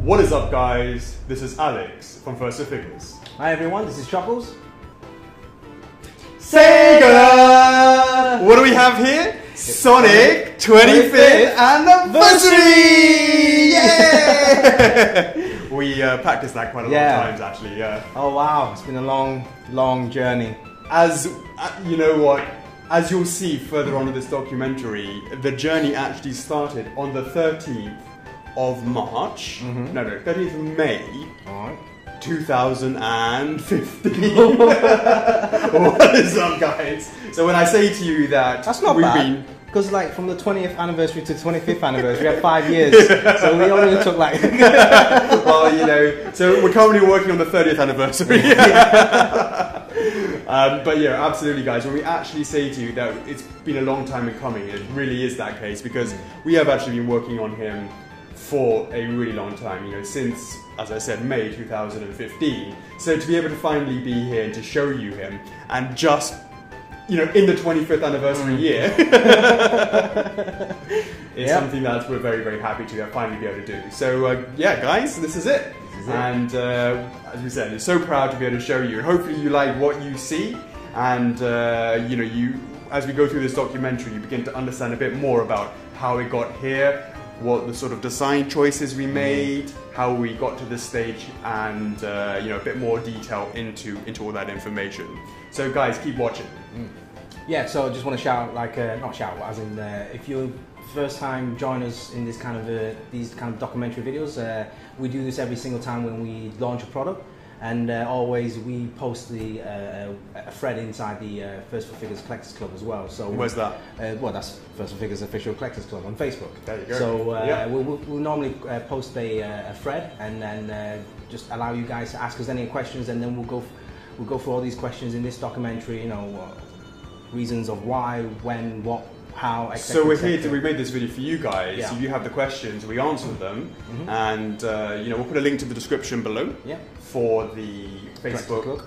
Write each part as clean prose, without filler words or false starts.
What is up, guys? This is Alex from First Figures. Hi everyone, this is Chuckles. Sega! What do we have here? Sonic 25th Anniversary! Yeah! We practiced that quite a lot of times, actually. Yeah. Oh wow, it's been a long journey. As you know what? As you'll see further on in this documentary, the journey actually started on the 13th of March. No, 13th of May. Alright. 2015. What is up, guys? So when I say to you that that's not bad, because like from the 20th anniversary to 25th anniversary, we had 5 years. So we only took like well, you know, so we're currently working on the 30th anniversary. But yeah, absolutely, guys. When we actually say to you that it's been a long time in coming, it really is that case, because we have actually been working on him for a really long time, you know, since, as I said, May 2015. So to be able to finally be here and to show you him, and just, you know, in the 25th anniversary year, is something that we're very, very happy to finally be able to do. So yeah, guys, this is it. And as we said, we're so proud to be able to show you, and hopefully you like what you see, and you know, as we go through this documentary, you begin to understand a bit more about how it got here, what the sort of design choices we made, how we got to this stage, and you know, a bit more detail into all that information. So guys, keep watching. Yeah, so I just want to shout, like, not shout, as in, if you're first time join us in this kind of these kind of documentary videos, we do this every single time when we launch a product, and always we post a thread inside the First Figures Collectors Club as well. So where's that? Well, that's First Figures Official Collectors Club on Facebook. There you go. So we'll normally post a thread, and then just allow you guys to ask us any questions, and then we'll go through all these questions in this documentary. You know, reasons of why, when, what, how, etc. So we're here we made this video for you guys. Yeah. So you have the questions, we answer them, and you know, we'll put a link to the description below for the Facebook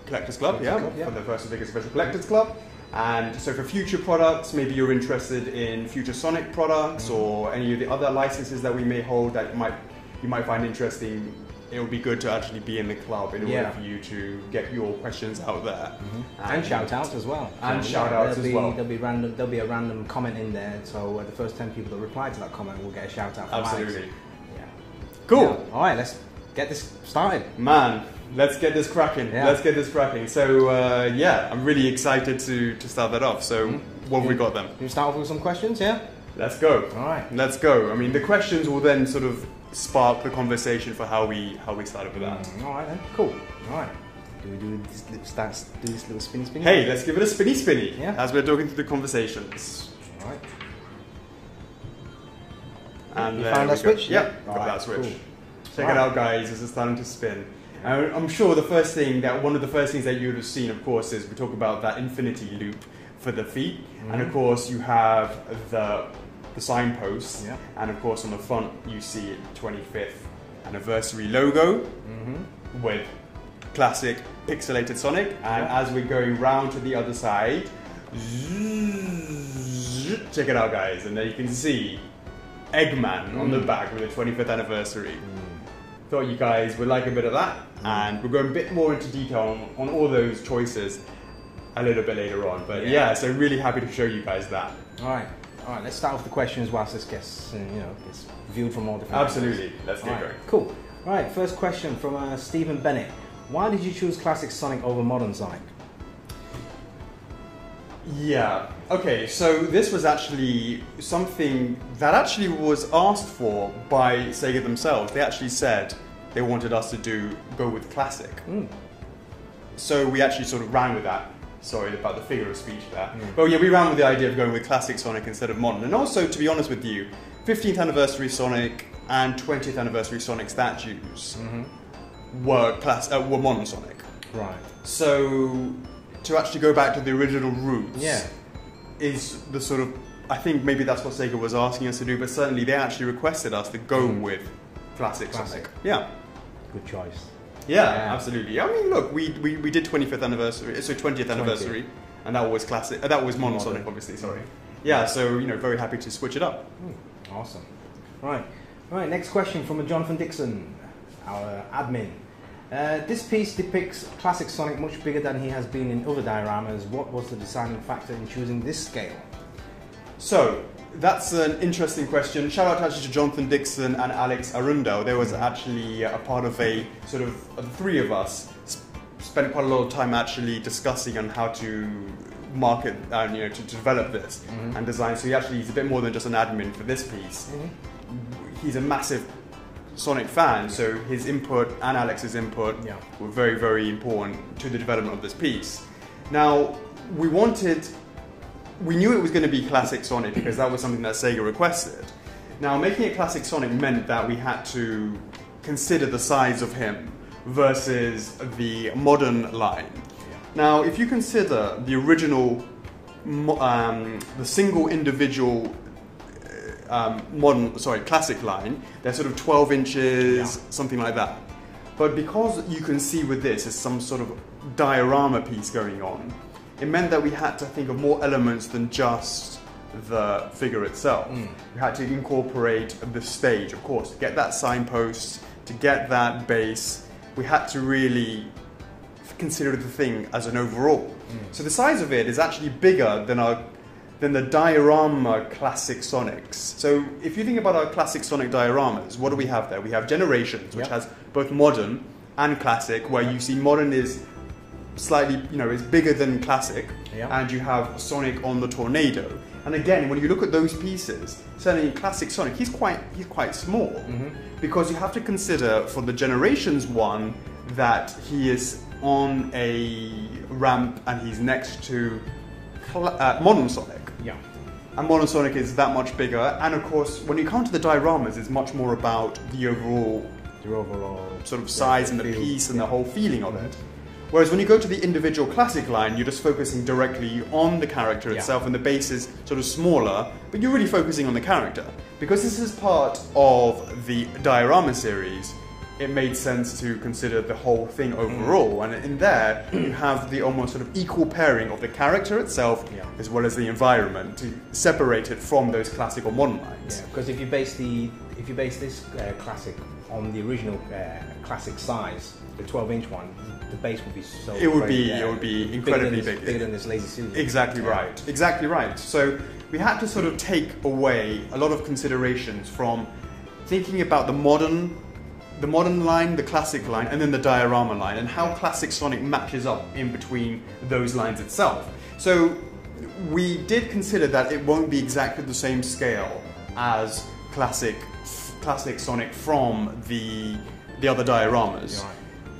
Collectors Club, for the First Figures Special Collectors Club. And so for future products, maybe you're interested in future Sonic products or any of the other licenses that we may hold that you might find interesting. It would be good to actually be in the club in order for you to get your questions out there. And shout outs as well. And shout outs as well. There'll be a random comment in there, so the first 10 people that reply to that comment will get a shout out. Absolutely. Yeah. Cool. Yeah. Alright, let's get this started. Man, let's get this cracking. Yeah. Let's get this cracking. So yeah, I'm really excited to start that off. So what have we got then? Can we start off with some questions, yeah? Let's go. Alright. Let's go. I mean, the questions will then sort of spark the conversation for how we started with that. Alright then, cool. Alright. Do we do this little spinny? Hey, let's give it a spinny yeah. As we're talking through the conversations. Alright. And you found that switch? Yep, got that switch. Cool. Check it out, guys, as it's starting to spin. I'm sure one of the first things that you would have seen, of course, is we talk about that infinity loop for the feet, and of course you have the signpost, and of course on the front you see 25th anniversary logo with classic pixelated Sonic, and as we're going round to the other side, check it out, guys, and there you can see Eggman on the back with the 25th anniversary. Thought you guys would like a bit of that, and we're going a bit more into detail on all those choices a little bit later on, but yeah, so really happy to show you guys that. Alright, let's start with the questions whilst this gets viewed from all different Absolutely, let's get going. Cool. Alright, first question from Stephen Bennett. Why did you choose classic Sonic over modern Sonic? Yeah, okay, so this was actually something that actually was asked for by Sega themselves. They actually said they wanted us to go with classic. So we actually sort of ran with that. Sorry about the figure of speech there. But yeah, we ran with the idea of going with classic Sonic instead of modern. And also, to be honest with you, 15th anniversary Sonic and 20th anniversary Sonic statues were modern Sonic. Right. So to actually go back to the original roots is the sort of, I think maybe that's what Sega was asking us to do, but certainly they actually requested us to go with classic Sonic. Yeah. Good choice. Yeah, absolutely. I mean, look, we did 25th anniversary, so 20th anniversary, and that was classic. That was modern Sonic, obviously. Sorry. Yeah, so very happy to switch it up. Awesome. Right. Right, next question from Jonathan Dixon, our admin. This piece depicts classic Sonic much bigger than he has been in other dioramas. What was the deciding factor in choosing this scale? So, that's an interesting question. Shout out actually to Jonathan Dixon and Alex Arundel. There was actually a part of a sort of the three of us spent quite a lot of time actually discussing on how to market and to develop this and design. So he's a bit more than just an admin for this piece. He's a massive Sonic fan, so his input and Alex's input were very, very important to the development of this piece. Now, we knew it was going to be classic Sonic because that was something that Sega requested. Now, making it classic Sonic meant that we had to consider the size of him versus the modern line. Now, if you consider the original, the single individual classic line, they're sort of 12 inches, something like that. But because you can see with this is some sort of diorama piece going on, it meant that we had to think of more elements than just the figure itself. We had to incorporate the stage, of course, to get that signpost, to get that base. We had to really consider the thing as an overall. So the size of it is actually bigger than the diorama classic Sonics. So if you think about our classic Sonic dioramas, what do we have there? We have Generations, which has both modern and classic, where you see modern is slightly, is bigger than classic, and you have Sonic on the Tornado. And again, when you look at those pieces, certainly classic Sonic, he's quite small, because you have to consider for the Generations one that he is on a ramp and he's next to modern Sonic. And modern Sonic is that much bigger, and of course, when you come to the dioramas, it's much more about the overall sort of size and the piece and the whole feeling of it. Whereas when you go to the individual classic line, you're just focusing directly on the character itself, and the base is sort of smaller, but you're really focusing on the character. Because this is part of the diorama series, it made sense to consider the whole thing overall. And in there, you have the almost sort of equal pairing of the character itself as well as the environment to separate it from those classic or modern lines. Because if you base this classic on the original classic size, the 12-inch one, the base would be so. It would be incredibly bigger than this Lazy Susan. Exactly right. Exactly right. So we had to sort of take away a lot of considerations from thinking about the modern line, the classic line, and then the diorama line, and how classic Sonic matches up in between those lines itself. So we did consider that it won't be exactly the same scale as classic Sonic from the other dioramas.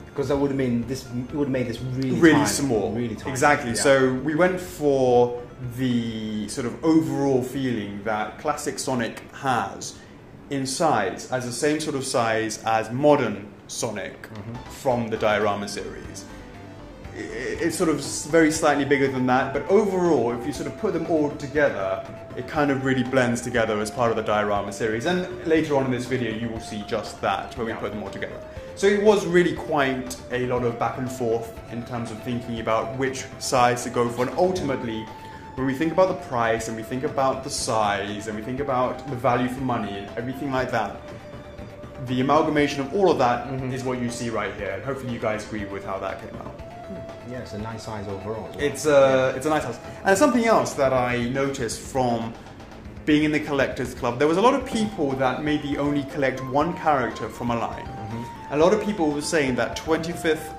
Because that would have made this really tiny, small. Really tiny. Exactly. So we went for the sort of overall feeling that classic Sonic has in size, as the same sort of size as modern Sonic from the diorama series. It's sort of very slightly bigger than that, but overall, if you sort of put them all together, it kind of really blends together as part of the diorama series. And later on in this video, you will see just that, when we put them all together. So it was really quite a lot of back and forth in terms of thinking about which size to go for, and ultimately, when we think about the price, and we think about the size, and we think about the value for money, and everything like that, the amalgamation of all of that is what you see right here. And hopefully you guys agree with how that came out. Yeah, it's a nice size overall as well. It's a nice size. And something else that I noticed from being in the collectors club, there was a lot of people that maybe only collect one character from a line. A lot of people were saying that 25th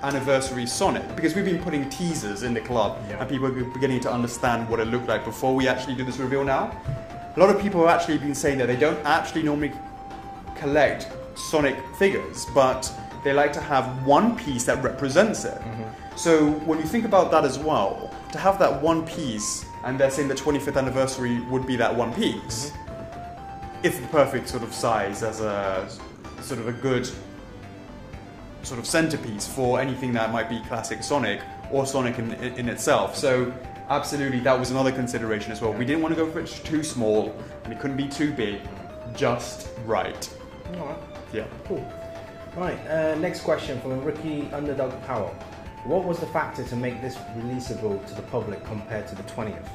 Anniversary Sonic, because we've been putting teasers in the club and people are beginning to understand what it looked like before we actually do this reveal now. A lot of people have actually been saying that they don't actually normally collect Sonic figures, but they like to have one piece that represents it. So when you think about that as well, to have that one piece, and they're saying the 25th anniversary would be that one piece, it's the perfect sort of size as a sort of a good sort of centerpiece for anything that might be classic Sonic or Sonic in itself. So absolutely, that was another consideration as well. We didn't want to go for it too small, and it couldn't be too big, just right. Alright. Yeah. Cool. Right, next question from Ricky Underdog Powell. What was the factor to make this releasable to the public compared to the 20th?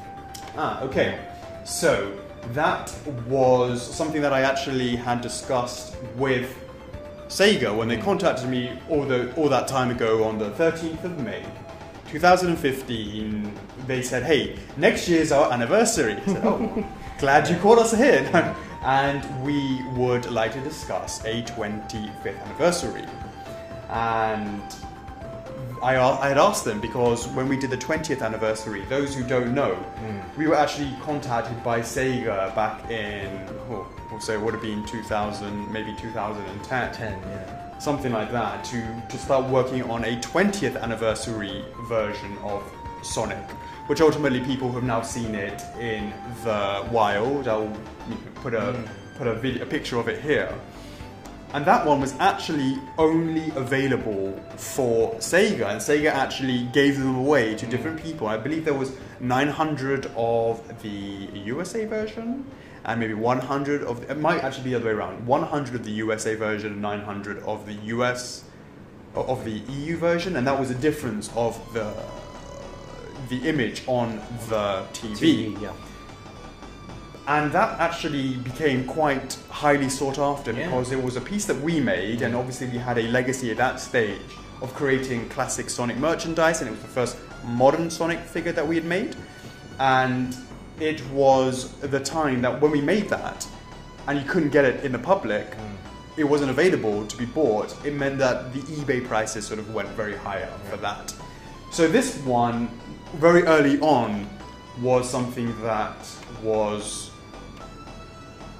Okay. So that was something that I actually had discussed with Sega when they contacted me all that time ago on the 13th of May, 2015. They said, hey, next year's our anniversary. I said, oh, glad you called us ahead. And we would like to discuss a 25th anniversary. And I had asked them because when we did the 20th anniversary, those who don't know, we were actually contacted by Sega back in, we'll say it would have been 2000, maybe 2010. Something like that, to start working on a 20th anniversary version of Sonic, which ultimately people have now seen it in the wild. I'll put a picture of it here. And that one was actually only available for Sega, and Sega actually gave them away to different people. I believe there was 900 of the USA version, and maybe 100 of, it might actually be the other way around, 100 of the USA version and 900 of the of the EU version, and that was a difference of the image on the TV. Yeah. And that actually became quite highly sought after because it was a piece that we made, and obviously we had a legacy at that stage of creating classic Sonic merchandise, and it was the first modern Sonic figure that we had made. And it was the time that when we made that, and you couldn't get it in the public, it wasn't available to be bought, it meant that the eBay prices sort of went very high up for that. So this one, very early on, was something that was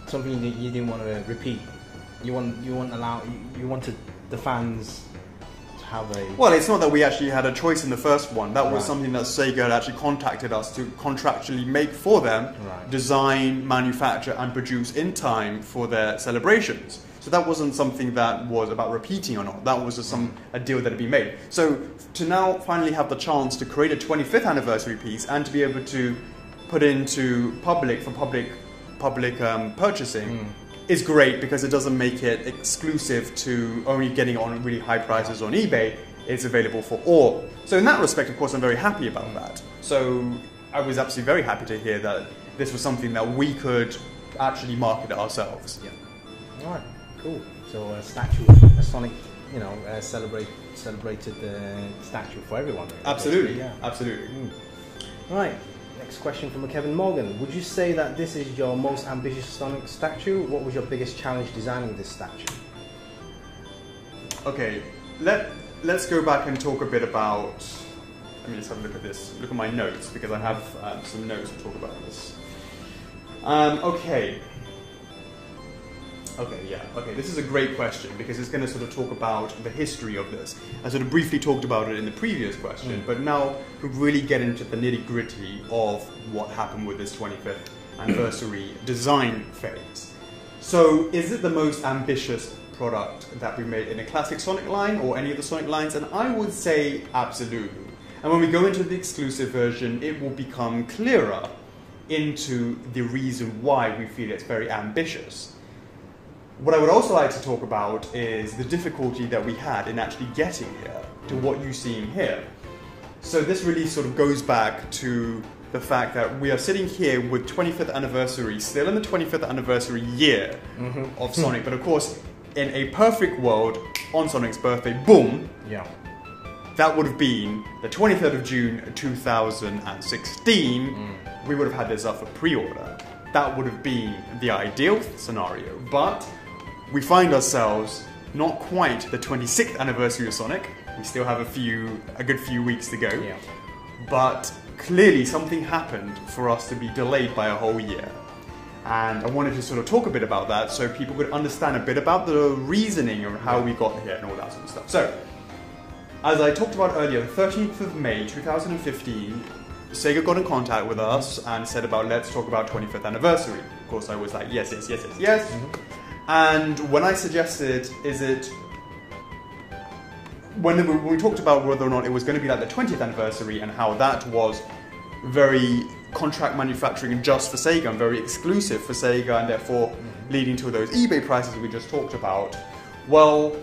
something that you didn't want to repeat. You wanted the fans to have a... Well, it's not that we actually had a choice in the first one. That was something that Sega had actually contacted us to contractually make for them, design, manufacture, and produce in time for their celebrations. So that wasn't something that was about repeating or not. That was just a deal that had been made. So to now finally have the chance to create a 25th anniversary piece and to be able to put into public purchasing is great, because it doesn't make it exclusive to only getting it on really high prices on eBay. It's available for all. So in that respect, of course, I'm very happy about that. So I was absolutely very happy to hear that this was something that we could actually market ourselves. Yeah. All right. Cool. So a statue, a Sonic, celebrated statue for everyone. Really. Absolutely. Yeah. Absolutely. Right. Next question from Kevin Morgan. Would you say that this is your most ambitious Sonic statue? What was your biggest challenge designing this statue? Okay, let's go back and talk a bit about... Let me just have a look at this. Look at my notes, because I have some notes to talk about this. Okay, this is a great question, because it's going to sort of talk about the history of this. I sort of briefly talked about it in the previous question, but now we really get into the nitty-gritty of what happened with this 25th anniversary design phase. So, is it the most ambitious product that we made in a classic Sonic line, or any of the Sonic lines? And I would say absolutely. And when we go into the exclusive version, it will become clearer into the reason why we feel it's very ambitious. What I would also like to talk about is the difficulty that we had in actually getting here to what you see in here. So this really sort of goes back to the fact that we are sitting here with 25th anniversary, still in the 25th anniversary year of Sonic, but of course, in a perfect world, on Sonic's birthday, boom, that would have been the 23rd of June 2016, we would have had this up for pre-order. That would have been the ideal scenario, but we find ourselves not quite the 26th anniversary of Sonic. We still have a good few weeks to go. Yeah. But clearly something happened for us to be delayed by a whole year. And I wanted to sort of talk a bit about that so people could understand a bit about the reasoning of how we got here and all that sort of stuff. So, as I talked about earlier, the 13th of May 2015, Sega got in contact with us and said about, let's talk about 25th anniversary. Of course, I was like, yes. And when I suggested, when we talked about whether or not it was going to be like the 20th anniversary and how that was very contract manufacturing just for Sega and very exclusive for Sega, and therefore leading to those eBay prices we just talked about, well,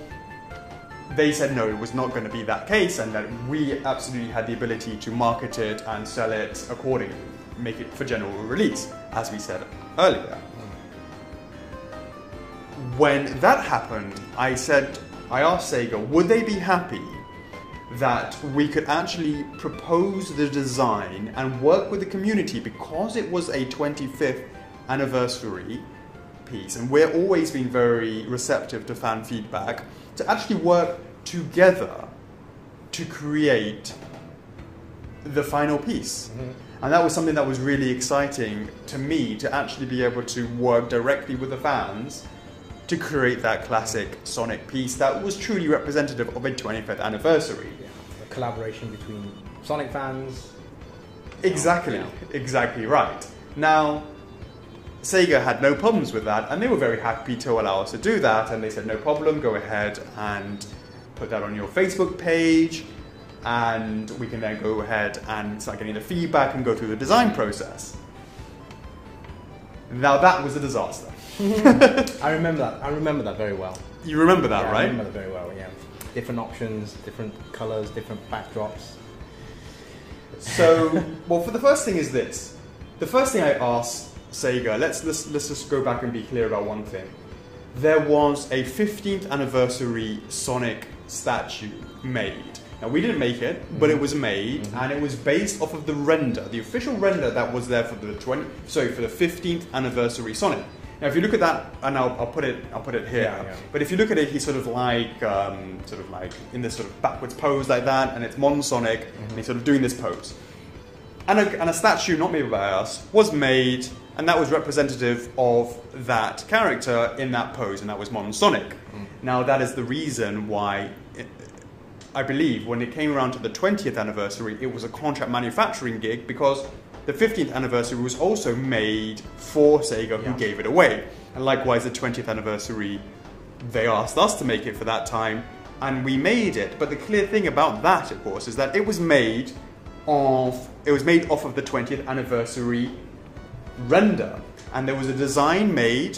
they said no, it was not going to be that case, and that we absolutely had the ability to market it and sell it accordingly. make it for general release, as we said earlier. When that happened, I asked Sega, would they be happy that we could actually propose the design and work with the community, because it was a 25th anniversary piece, and we're always been very receptive to fan feedback, to actually work together to create the final piece. And that was something that was really exciting to me, to actually be able to work directly with the fans to create that classic Sonic piece that was truly representative of a 25th anniversary. Yeah, a collaboration between Sonic fans. Exactly, exactly right. Now, Sega had no problems with that, and they were very happy to allow us to do that, and they said, no problem, go ahead and put that on your Facebook page, and we can then go ahead and start getting the feedback and go through the design process. Now that was a disaster. I remember that very well. You remember that, right? I remember that very well, yeah. Different options, different colours, different backdrops. So, well, for the first thing is this. The first thing I asked Sega, let's just go back and be clear about one thing. There was a 15th anniversary Sonic statue made. Now, we didn't make it, but it was made, and it was based off of the render, the official render that was there for the 15th anniversary Sonic. Now, if you look at that, and I'll put it here. Yeah. But if you look at it, he's sort of like in this sort of backwards pose like that, and it's modern Sonic, and he's sort of doing this pose. And a statue not made by us was made, and that was representative of that character in that pose, and that was modern Sonic. Now, that is the reason why, I believe, when it came around to the 20th anniversary, it was a contract manufacturing gig, because the 15th anniversary was also made for Sega, who gave it away. And likewise, the 20th anniversary, they asked us to make it for that time, and we made it. But the clear thing about that, of course, is that it was made off of the 20th anniversary render. And there was a design made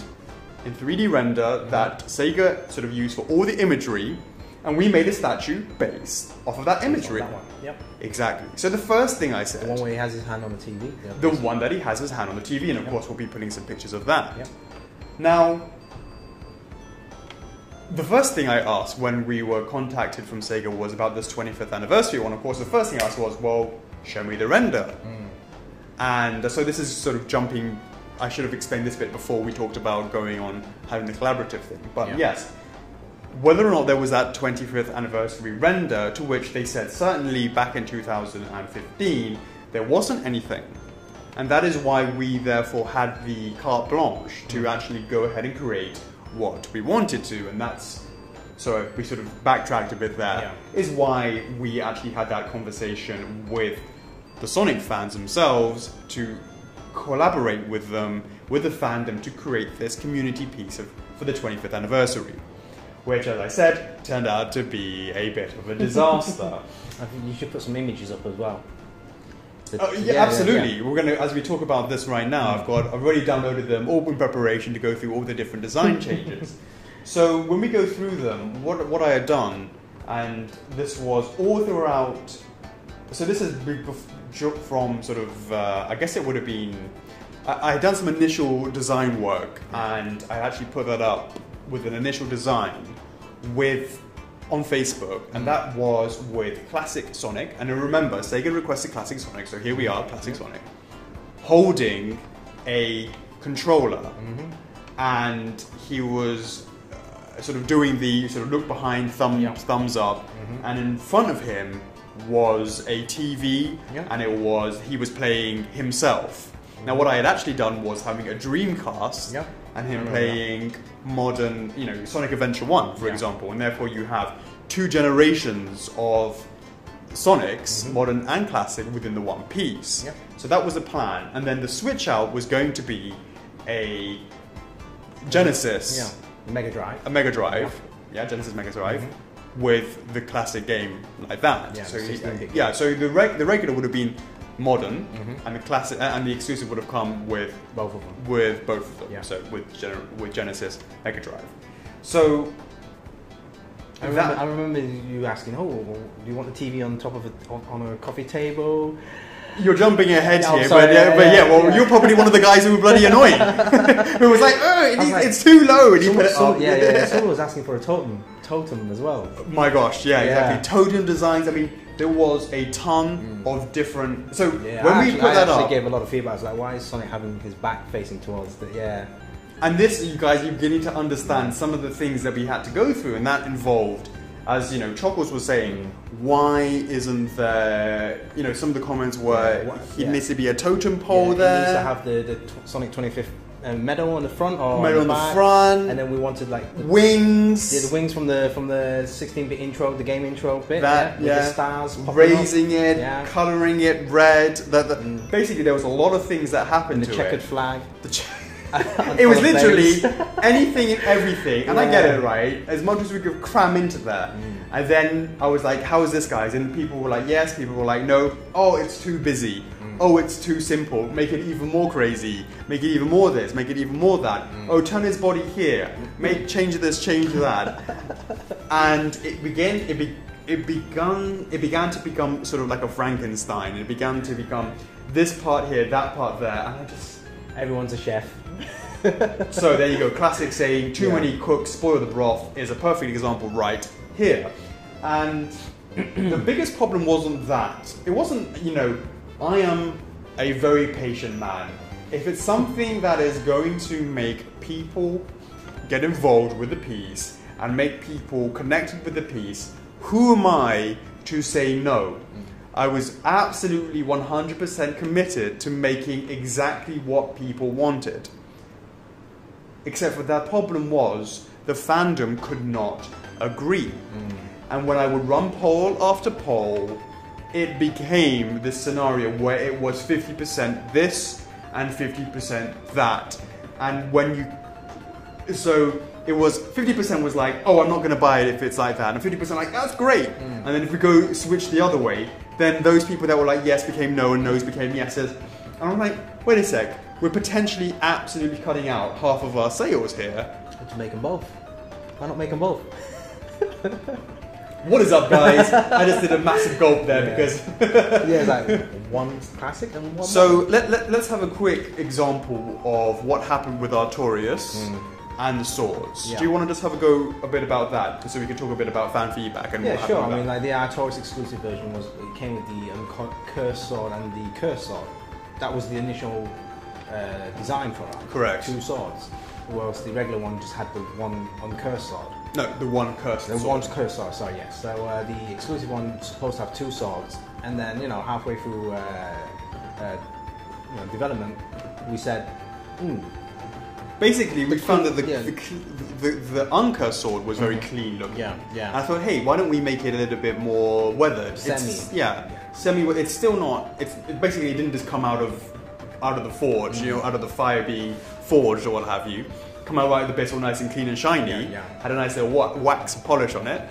in 3D render that Sega sort of used for all the imagery, and we made a statue based off of that imagery. That one. Yep. Exactly. So the first thing I said... The one where he has his hand on the TV. The one that he has his hand on the TV, and of course we'll be putting some pictures of that. Yep. Now, the first thing I asked when we were contacted from Sega was about this 25th anniversary one. Of course, the first thing I asked was, well, show me the render. And so this is sort of jumping... I should have explained this bit before we talked about going on having the collaborative thing. But yes, whether or not there was that 25th anniversary render, to which they said certainly back in 2015 there wasn't anything. And that is why we therefore had the carte blanche to actually go ahead and create what we wanted to. And that's, so we sort of backtracked a bit there, is why we actually had that conversation with the Sonic fans themselves to collaborate with them, with the fandom, to create this community piece for the 25th anniversary. Which, as I said, turned out to be a bit of a disaster. I think you should put some images up as well. Absolutely. We're going to, as we talk about this right now, I've already downloaded them all in preparation to go through all the different design changes. So when we go through them, what I had done, and this was all throughout. So this is from sort of, I guess it would have been. I had done some initial design work, and I actually put that up with an initial design on Facebook, and that was with Classic Sonic. And remember, Sega requested Classic Sonic, so here we are, Classic Sonic, holding a controller, and he was sort of doing the sort of look behind, thumbs up, and in front of him was a TV, and he was playing himself. Now, what I had actually done was having a Dreamcast and him playing modern, Sonic Adventure 1, for example, and therefore you have two generations of Sonics, modern and classic, within the one piece. So that was the plan, and then the switch out was going to be a Genesis, a Mega Drive, Genesis Mega Drive, with the classic game like that. So the regular would have been modern, and the classic and the exclusive would have come with both of them. With both of them. So with Genesis Mega Drive. So I remember you asking, "Oh, well, do you want the TV on top of on a coffee table?" You're jumping ahead Yeah, I'm here, sorry, well, you're probably one of the guys who were bloody annoying. Who was like, it's too low, and he put it up. Someone was asking for a totem as well. My gosh, exactly. Totem designs. I mean, there was a ton of different. So when we put that up, I actually gave a lot of feedback. I was like, why is Sonic having his back facing towards the And this, you guys, you're beginning to understand some of the things that we had to go through, and that involved, as you know, Chockles was saying, why isn't there? You know, some of the comments were it needs to be a totem pole there. It needs to have the Sonic 25th medal on the front or medal on the back, front, and then we wanted like wings. The wings from the 16-bit intro, the game intro bit. That with the stars, raising it, colouring it red. Basically, there was a lot of things that happened and to the checkered it. flag. It was literally anything and everything, and I get it, right? As much as we could cram into that. And then I was like, how is this, guys? And people were like, yes. People were like, no. Oh, it's too busy. Oh, it's too simple. Make it even more crazy. Make it even more this. Make it even more that. Oh, turn his body here. Change this, change that. And it began to become sort of like a Frankenstein. It began to become this part here, that part there, and I just... Everyone's a chef. So there you go, classic saying, too many cooks spoil the broth is a perfect example right here. And the biggest problem wasn't that. It wasn't, I am a very patient man. If it's something that is going to make people get involved with the piece and make people connected with the piece, who am I to say no? I was absolutely 100% committed to making exactly what people wanted. Except for that problem was the fandom could not agree. And when I would run poll after poll, it became this scenario where it was 50% this and 50% that. And so it was 50% was like, oh, I'm not going to buy it if it's like that, and 50% like, that's great. And then if we go switch the other way, then those people that were like yes became no and no's became yeses. And I'm like, wait a sec, we're potentially absolutely cutting out half of our sales here. Let's make them both. Why not make them both? What is up, guys? I just did a massive gulp there because... it's like one classic and one... So let's have a quick example of what happened with Artorias and the swords. Do you want to just have a go a bit about that, so we can talk a bit about fan feedback and what happened? I mean, like the Artorias exclusive version came with the cursed sword and the cursed sword. That was the initial design for it. Correct. 2 swords. Whilst the regular one just had the one uncursed sword. No, the one cursed sword. The one cursed sword, sorry, yes. So the exclusive one was supposed to have 2 swords, and then halfway through development, we said, Basically, we found that the uncursed sword was very clean looking. And I thought, hey, why don't we make it a little bit more weathered? Semi. It's still not. It basically didn't just come out of the forge, out of the fire being forged or what have you. Come out right at the bit all nice and clean and shiny. Had a nice little wax polish on it.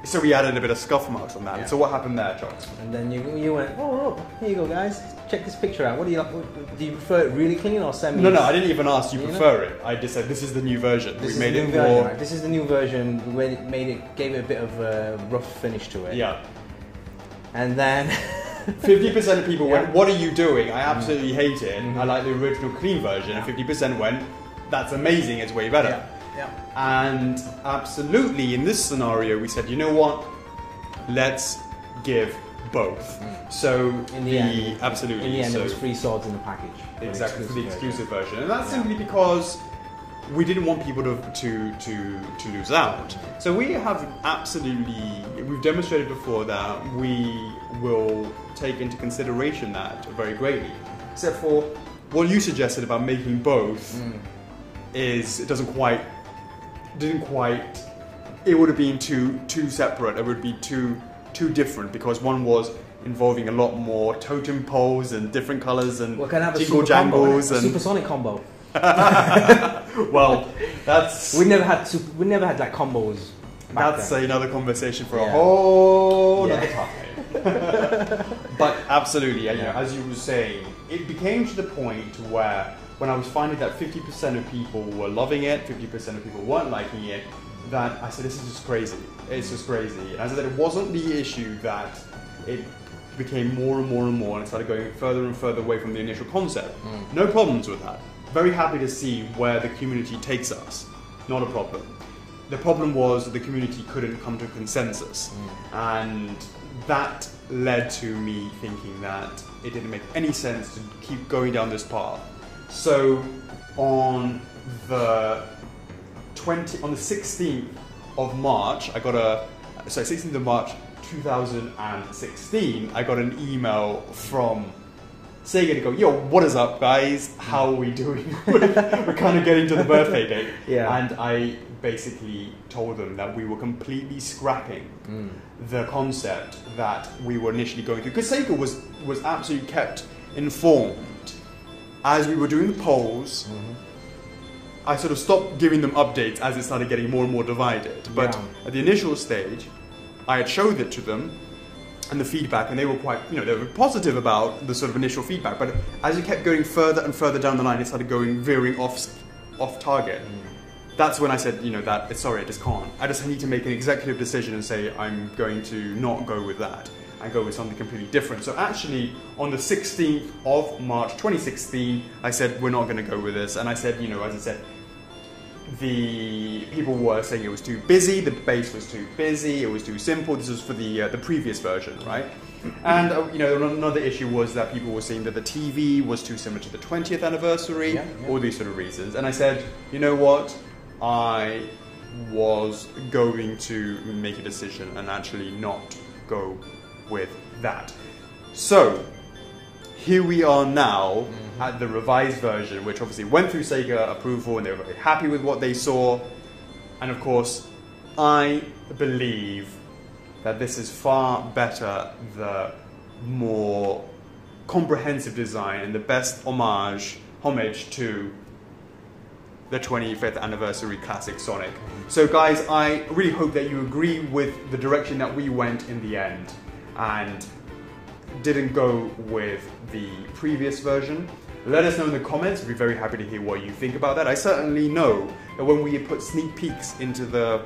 So we added a bit of scuff marks on that. So what happened there, Chocks? And then you went, oh, here you go, guys. Check this picture out. What do you like? Do you prefer it really clean or semi? No, I didn't even ask. Do you prefer it? I just said this is the new version. We made it more. Right? This is the new version. We gave it a bit of a rough finish to it. Yeah. And then 50% of people went, "What are you doing? I absolutely hate it. I like the original clean version." And 50% went, "That's amazing. It's way better." And absolutely, in this scenario, we said, you know what? Let's give both. So in the end, absolutely. In the end, there was 3 swords in the package. Exactly, for the exclusive version, and that's simply because we didn't want people to lose out. So we have we've demonstrated before that we will take into consideration that very greatly. Except for what you suggested about making both is it didn't quite. It would have been too separate. It would be too different because one was involving a lot more totem poles and different colours and jingle jangles and supersonic combo. Well, that's we never had like combos. That's another conversation for a whole other time. But absolutely, as you were saying, it became to the point where when I was finding that 50% of people were loving it, 50% of people weren't liking it, that I said, this is just crazy. It's just crazy. And I said that it wasn't the issue that it became more and more and more, and it started going further and further away from the initial concept. No problems with that. Very happy to see where the community takes us. Not a problem. The problem was the community couldn't come to a consensus, and that led to me thinking that it didn't make any sense to keep going down this path. So on the 16th of March, 16th of March 2016, I got an email from Sega to go, yo, what is up, guys? How are we doing? We're kind of getting to the birthday date. Yeah. And I basically told them that we were completely scrapping the concept that we were initially going through. Because Sega was absolutely kept informed. As we were doing the polls, I sort of stopped giving them updates as it started getting more and more divided. But at the initial stage, I had showed it to them, and the feedback, and they were quite, they were positive about the sort of initial feedback. But as it kept going further and further down the line, it started veering off target. That's when I said, sorry, I just can't. I just need to make an executive decision and say I'm going to not go with that and go with something completely different. So actually, on the 16th of March 2016, I said we're not going to go with this, and I said, as I said, the people were saying it was too busy, the base was too busy, it was too simple. This was for the previous version, right? And another issue was that people were saying that the TV was too similar to the 20th anniversary, all these sort of reasons. And I said, you know what? I was going to make a decision and actually not go with that. So here we are now at the revised version, which obviously went through Sega approval, and they were very happy with what they saw. And of course, I believe that this is far better, the more comprehensive design and the best homage to the 25th anniversary classic Sonic. So guys, I really hope that you agree with the direction that we went in the end and didn't go with the previous version. Let us know in the comments. We'd be very happy to hear what you think about that. I certainly know that when we put sneak peeks into the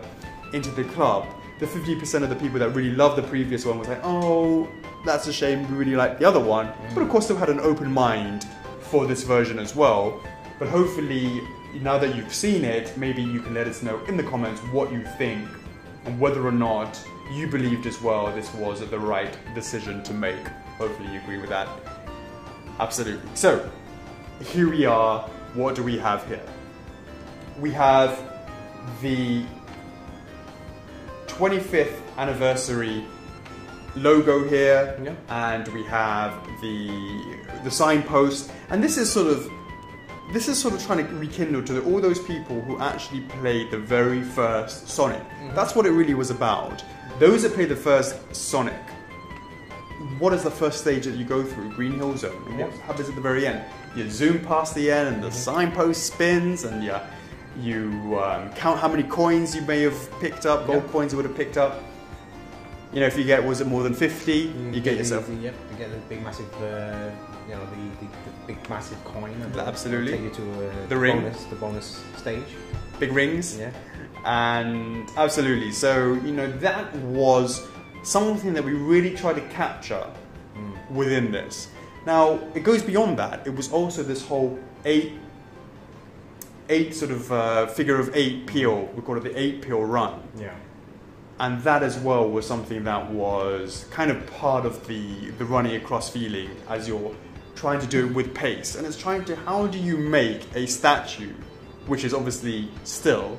club, the 50% of the people that really loved the previous one was like, oh, that's a shame, we really like the other one. But of course still had an open mind for this version as well. But hopefully, now that you've seen it, maybe you can let us know in the comments what you think and whether or not you believed as well this was the right decision to make. Hopefully you agree with that. Absolutely. So, here we are. What do we have here? We have the 25th anniversary logo here, and we have the signpost, and this is sort of trying to rekindle to all those people who actually played the very first Sonic. That's what it really was about. Those that played the first Sonic, what is the first stage that you go through? Green Hill Zone. And what happens at the very end? You zoom past the end, and the signpost spins, and you count how many coins you may have picked up, gold coins you would have picked up. If you get, was it more than 50, you get yourself. You get the big massive, the big massive coin. And absolutely. Take you to the ring, the bonus stage. Big rings. Yeah. And absolutely. So that was something that we really tried to capture within this. Now it goes beyond that. It was also this whole eight sort of figure of 8 peel. We call it the 8 peel run. Yeah. And that as well was something that was kind of part of the running across feeling as you're trying to do it with pace. And it's trying to, how do you make a statue, which is obviously still,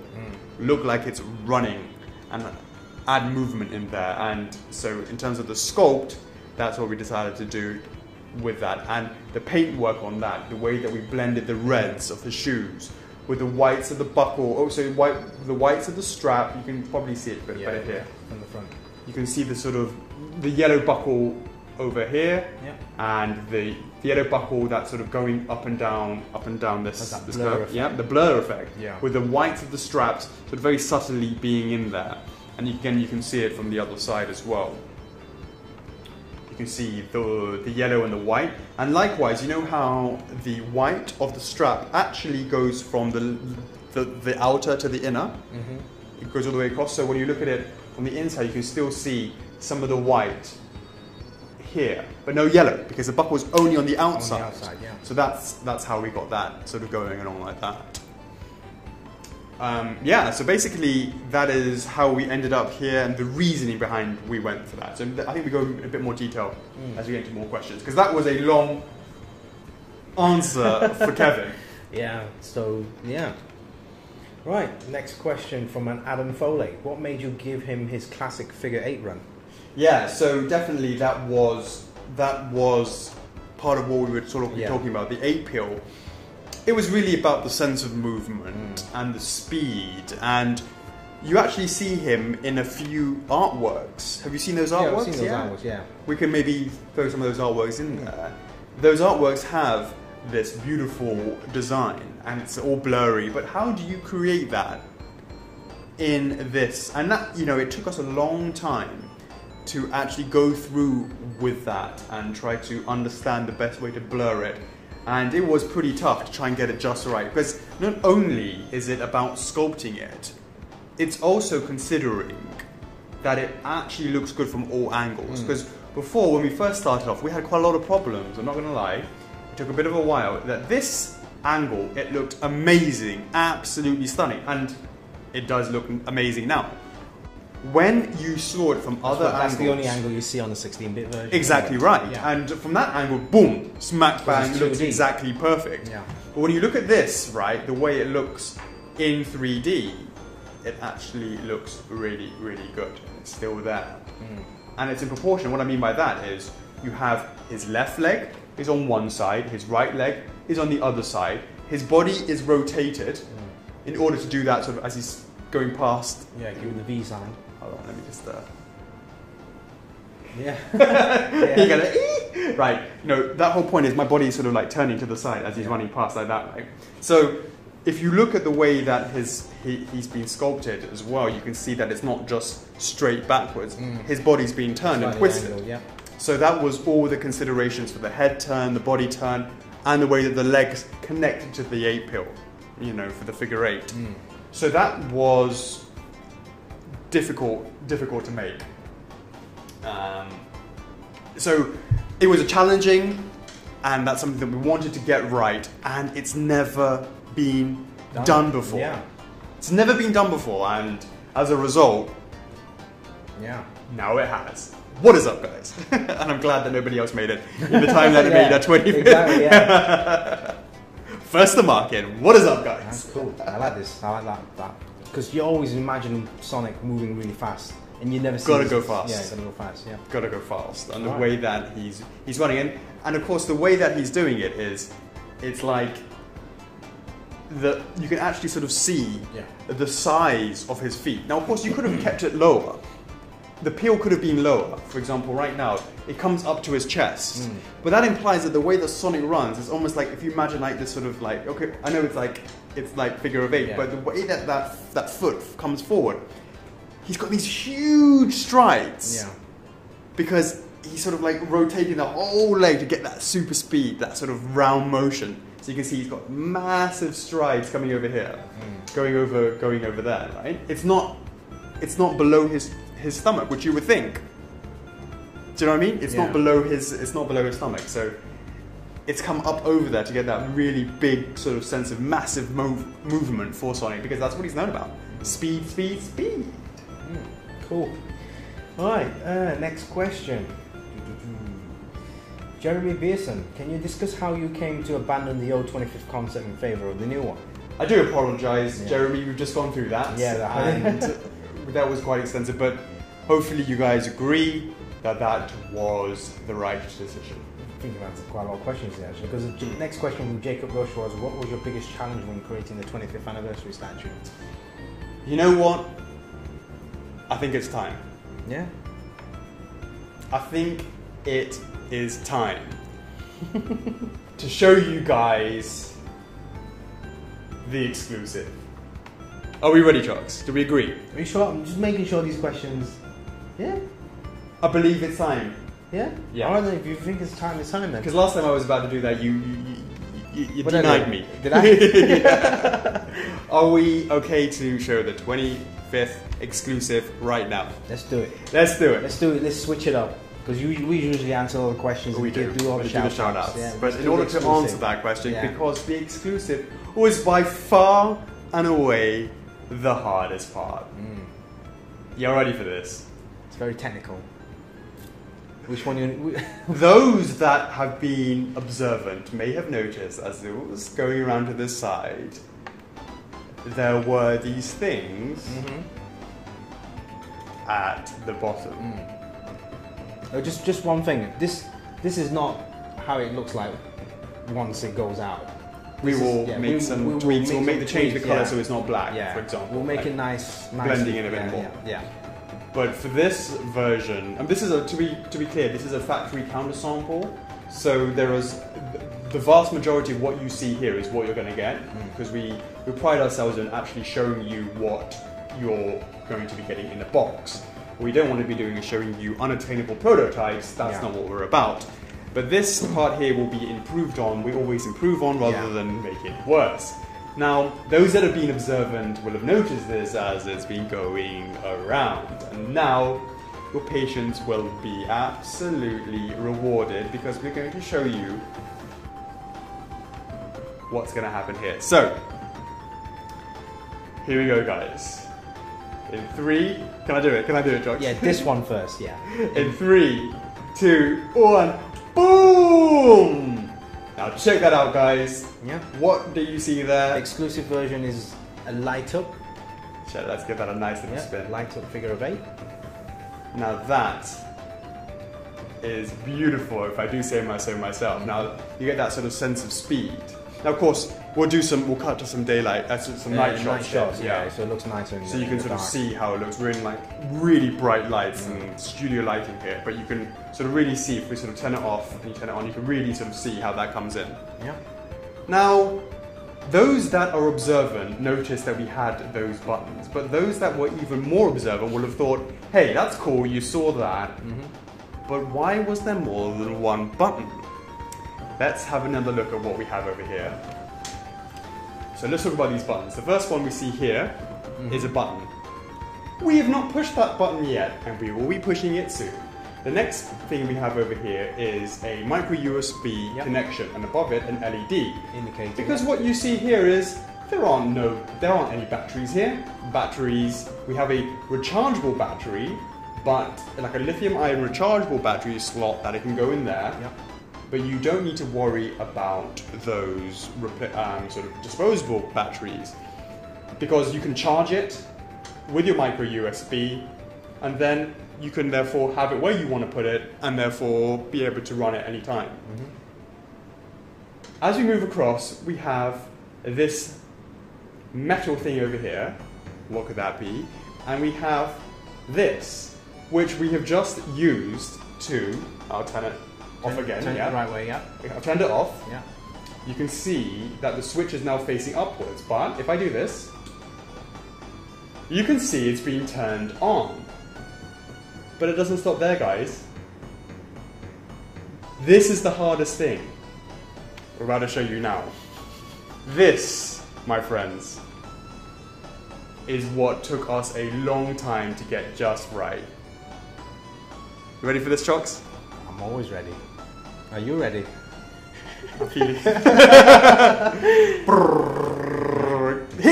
look like it's running and add movement in there. And so in terms of the sculpt, that's what we decided to do with that. And the paintwork on that, the way that we blended the reds of the shoes with the whites of the buckle, also the whites of the strap. You can probably see it a bit better here. From the front. You can see the sort of the yellow buckle over here, and the yellow buckle that's sort of going up and down this curve. Yeah, the blur effect. Yeah. With the whites of the straps sort of very subtly being in there, and again you can see it from the other side as well. You can see the yellow and the white, and likewise, you know how the white of the strap actually goes from the outer to the inner. It goes all the way across. So when you look at it from the inside, you can still see some of the white here, but no yellow, because the buckle was only on the outside. On the outside, yeah. So that's how we got that sort of going along like that. Yeah, so basically that is how we ended up here and the reasoning behind we went for that. So I think we go in a bit more detail as we get into more questions, because that was a long answer for Kevin. Yeah, so, yeah. Right, next question from an Adam Foley. What made you give him his classic figure 8 run? Yeah, so definitely that was part of what we were sort of talking about, the 8 peel. It was really about the sense of movement and the speed, and you actually see him in a few artworks. Have you seen those artworks? Yeah, I've seen those artworks, yeah. We can maybe throw some of those artworks in there. Those artworks have this beautiful design, and it's all blurry, but how do you create that in this? And that, you know, it took us a long time to actually go through with that and try to understand the best way to blur it. And it was pretty tough to try and get it just right, because not only is it about sculpting it, it's also considering that it actually looks good from all angles. Because before, when we first started off, we had quite a lot of problems, I'm not going to lie. It took a bit of a while. That this angle, it looked amazing, absolutely stunning, and it does look amazing now. When you saw it from other angles... That's the only angle you see on the 16-bit version. Exactly right. Yeah. And from that angle, boom, smack bang, it looks exactly perfect. Yeah. But when you look at this, right, the way it looks in 3D, it actually looks really, really good. It's still there. And it's in proportion. What I mean by that is you have his left leg is on one side, his right leg is on the other side. His body is rotated in order to do that sort of as he's going past. Yeah, give him the V sign. Hold on, let me just... Yeah. You're gonna, right, you know, that whole point is my body is sort of like turning to the side as he's running past like that, right? So if you look at the way that he's been sculpted as well, you can see that it's not just straight backwards. His body's been turned and twisted. Angle, yeah. So that was all the considerations for the head turn, the body turn, and the way that the legs connected to the 8 peel, you know, for the figure 8. So that was difficult to make. So it was a challenging, and that's something that we wanted to get right, and it's never been done before. Yeah. It's never been done before, and as a result, now it has. What is up, guys? And I'm glad that nobody else made it in the time that it made that 25th. Exactly, yeah. First to market. What is up, guys? That's cool. I like this. I like that. Because you always imagine Sonic moving really fast, and you never see. Gotta go fast. Yeah, gotta go fast. Yeah. Gotta go fast. And the way that he's running, and of course the way that he's doing it is, it's like you can actually sort of see the size of his feet. Now, of course, you could have kept it lower. The peel could have been lower. For example, right now, it comes up to his chest. But that implies that the way that Sonic runs is almost like, if you imagine like this sort of like, okay, I know it's like figure of 8, but the way that foot comes forward, he's got these huge strides. Yeah. Because he's sort of like rotating the whole leg to get that super speed, that sort of round motion. So you can see he's got massive strides coming over here, going over there, right? It's not below his stomach, which you would think. Do you know what I mean? It's not below his stomach. So it's come up over there to get that really big sort of sense of massive movement for Sonic, because that's what he's known about. Speed, speed, speed. Cool. Alright, next question. Jeremy Beerson, can you discuss how you came to abandon the old 25th concept in favour of the new one? I do apologise, Jeremy, we've just gone through that. Yeah, and that was quite extensive, but hopefully you guys agree that was the right decision. I think I've answered quite a lot of questions here, actually, because the next question from Jacob Rush was, what was your biggest challenge when creating the 25th anniversary statue? You know what? I think it's time. Yeah? I think it is time to show you guys the exclusive. Are we ready, Chucks? Do we agree? Are you sure? I'm just making sure these questions... Yeah? I believe it's time. Yeah? Yeah. Alright, if you think it's time then. Because last time I was about to do that, you denied me. Did I? Are we okay to show the 25th exclusive right now? Let's do it. Let's do it. Let's do it. Let's switch it up. Because we usually answer all the questions. We and do. all the shout-outs. Yeah, but in order to answer that question, yeah. because the exclusive was by far and away the hardest part. You're ready for this? It's very technical. Which one you... Those that have been observant may have noticed as it was going around to this side, there were these things at the bottom. Oh, just one thing. This is not how it looks like once it goes out. We will make some tweaks. We'll make the change the color so it's not black, for example. We'll make it nice blending in a bit more. Yeah. But for this version, and this is to be clear, this is a factory countersample. So there is the vast majority of what you see here is what you're going to get, because we pride ourselves in actually showing you what you're going to be getting in the box. What we don't want to be doing is showing you unattainable prototypes. That's not what we're about. But this part here will be improved on. We always improve on rather than make it worse. Now, those that have been observant will have noticed this as it's been going around. And now, your patience will be absolutely rewarded because we're going to show you what's going to happen here. So, here we go, guys. In 3, can I do it? Can I do it, Josh? Yeah, this one first, yeah. In 3, 2, 1, boom! Now check that out, guys. Yeah. What do you see there? The exclusive version is a light up. So let's give that a nice little spin. Light up figure of 8. Now that is beautiful, if I do say so myself. Now you get that sort of sense of speed. Now, of course, we'll cut to some daylight, some night shots. Yeah, so it looks nicer. So you can sort of see how it looks. We're in like really bright lights and studio lighting here, but you can sort of really see if we sort of turn it off and you turn it on, you can really sort of see how that comes in. Yeah. Now, those that are observant noticed that we had those buttons, but those that were even more observant will have thought, hey, that's cool, you saw that, but why was there more than one button? Let's have another look at what we have over here. So let's talk about these buttons. The first one we see here is a button. We have not pushed that button yet, and we will be pushing it soon. The next thing we have over here is a micro USB connection, and above it an LED indicator. Because what you see here is there aren't any batteries here. Batteries, we have a rechargeable battery, but like a lithium-ion rechargeable battery slot that it can go in there. But you don't need to worry about those sort of disposable batteries, because you can charge it with your micro USB, and then you can therefore have it where you want to put it, and therefore be able to run it anytime. As we move across, we have this metal thing over here. What could that be? And we have this, which we have just used to. I'll turn it off again. Turn it the right way, I've turned it off. Yeah. You can see that the switch is now facing upwards, but if I do this, you can see it's being turned on. But it doesn't stop there, guys. This is the hardest thing we're about to show you now. This, my friends, is what took us a long time to get just right. You ready for this, Chocks? I'm always ready. Are you ready? I'm feeling Hit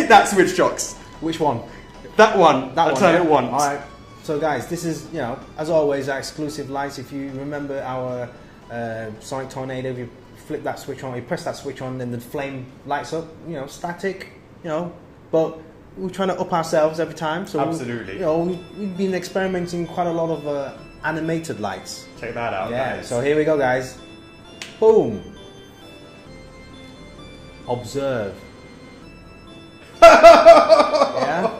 that switch, Chocks. Which one? That one. I'll turn it once. Alright. So guys, this is, as always, our exclusive lights. If you remember our Sonic Tornado, if you flip that switch on, you press that switch on, then the flame lights up, static, but we're trying to up ourselves every time. So absolutely. We've been experimenting quite a lot of animated lights. Check that out, guys. So here we go, guys. Boom. Observe. Yeah.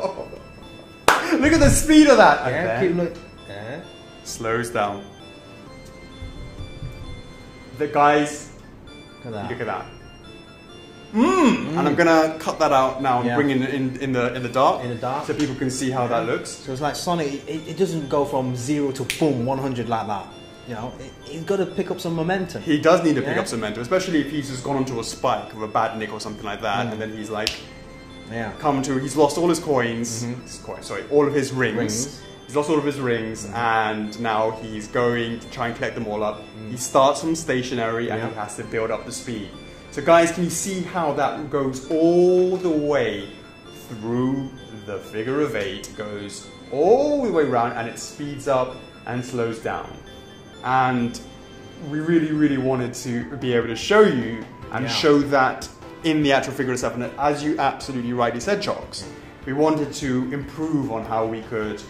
Look at the speed of that. Yeah. Keep look. Yeah. Slows down. The guys. Look at that. Look at that. And I'm gonna cut that out now and bring it in the dark. In the dark. So people can see how that looks. So it's like Sonic. It doesn't go from 0 to boom 100 like that. He's got to pick up some momentum. He does need to pick up some momentum, especially if he's just gone onto a spike of a Badnik or something like that, and then he's like, he's lost all his coins. All of his rings, He's lost all of his rings, and now he's going to try and collect them all up. He starts from stationary, and he has to build up the speed. So guys, can you see how that goes all the way through the figure of 8, goes all the way around, and it speeds up and slows down. And we really wanted to be able to show you and show that in the actual figure itself. And as you absolutely rightly said, Chocks, we wanted to improve on how we could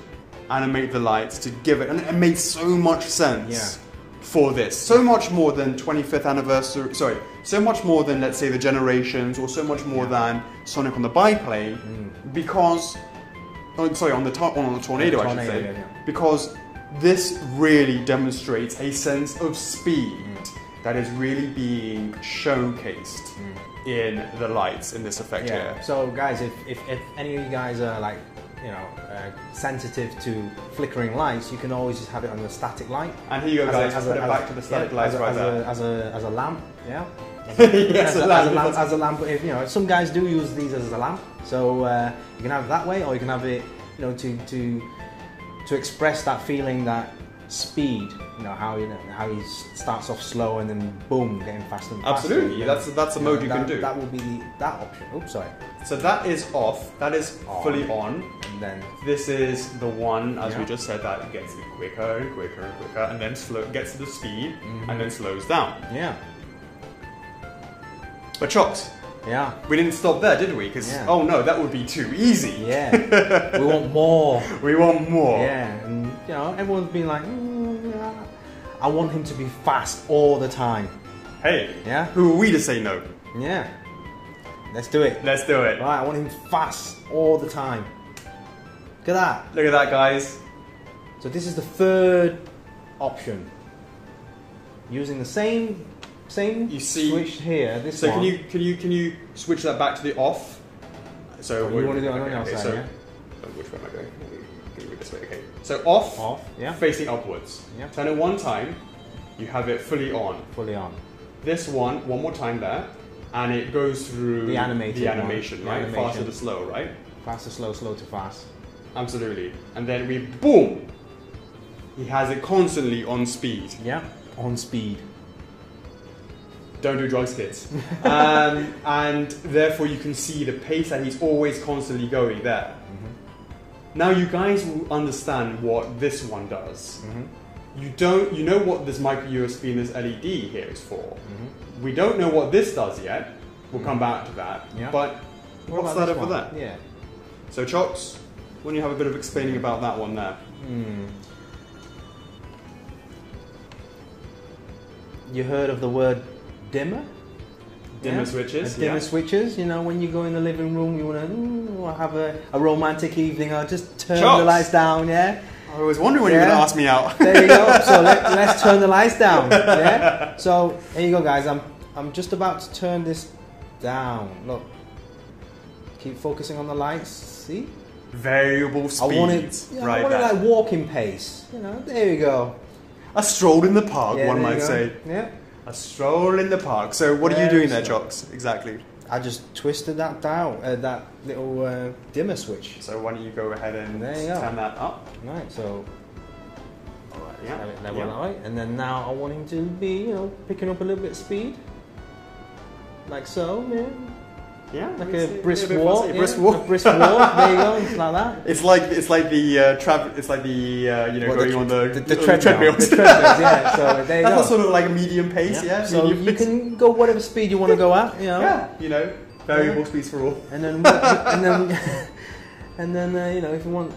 animate the lights to give it, and it made so much sense for this. So much more than 25th anniversary, sorry, so much more than, let's say, the Generations, or so much more than Sonic on the Biplane, because, on the Tornado, I should say, because this really demonstrates a sense of speed that is really being showcased in the lights in this effect here. So guys, if any of you guys are like, you know, sensitive to flickering lights, you can always just have it on the static light. And here you go, guys. Put it back to the static lights right there. As a lamp, yes, as a lamp. If you know, some guys do use these as a lamp, so you can have it that way, or you can have it, you know, to express that feeling, that speed. You know how he starts off slow and then boom, getting faster and faster. Absolutely, that's a mode you can do. That will be that option. Oops, sorry. So that is off. That is fully on. And then this is the one, as we just said, that gets quicker and quicker and quicker, and then gets to the speed, and then slows down. Yeah. But Chocks. Yeah. We didn't stop there, did we? Because oh no, that would be too easy. Yeah. We want more. We want more. Yeah. And you know, everyone's been like, I want him to be fast all the time. Hey. Yeah. Who are we to say no? Yeah. Let's do it. Let's do it. Right, I want him fast all the time. Look at that. Look at that, guys. So this is the third option. Using the same switch here. This so one. can you switch that back to the off? So you want to do it on the outside, yeah? Which way am I going? Going to be this way. Okay. So off, facing upwards. Yeah. Turn it one time. You have it fully on. Fully on. This one more time there, and it goes through the animation, right? Faster to slow, right? Faster, slow, slow to fast. Absolutely. And then we boom. He has it constantly on speed. Yeah, on speed. Don't do drugs, kids. And therefore you can see the pace that he's always constantly going there. Now you guys will understand what this one does. You know what this micro USB and this LED here is for. We don't know what this does yet. We'll come back to that. Yeah. But what's that over there? Yeah. So Chocks, why don't you have a bit of explaining about that one there? You heard of the word dimmer? Dimmer switches. Dimmer switches. You know, when you go in the living room, you want to have a romantic evening, or just turn the lights down. Yeah. I was wondering when you were going to ask me out. There you go. So let's turn the lights down. Yeah. So here you go, guys. I'm just about to turn this down. Look. Keep focusing on the lights. See. Variable speed. I want it like walking pace. You know. There you go. A stroll in the park, one might say. Yeah. A stroll in the park. So what are you doing there, Chocks? Exactly. I just twisted that down, that little dimmer switch. So why don't you go ahead and turn that up? Right, so yeah, have it level that way. And then now I want him to be, you know, picking up a little bit of speed. Like so, yeah. Like a brisk walk. A brisk walk, there you go, it's like that. It's like the you know, going on the treadmills. Yeah, so there you go. That's sort of like a medium pace, So you can go whatever speed you want to go at, you know. Yeah, you know, variable speeds for all. And then you know, if you want,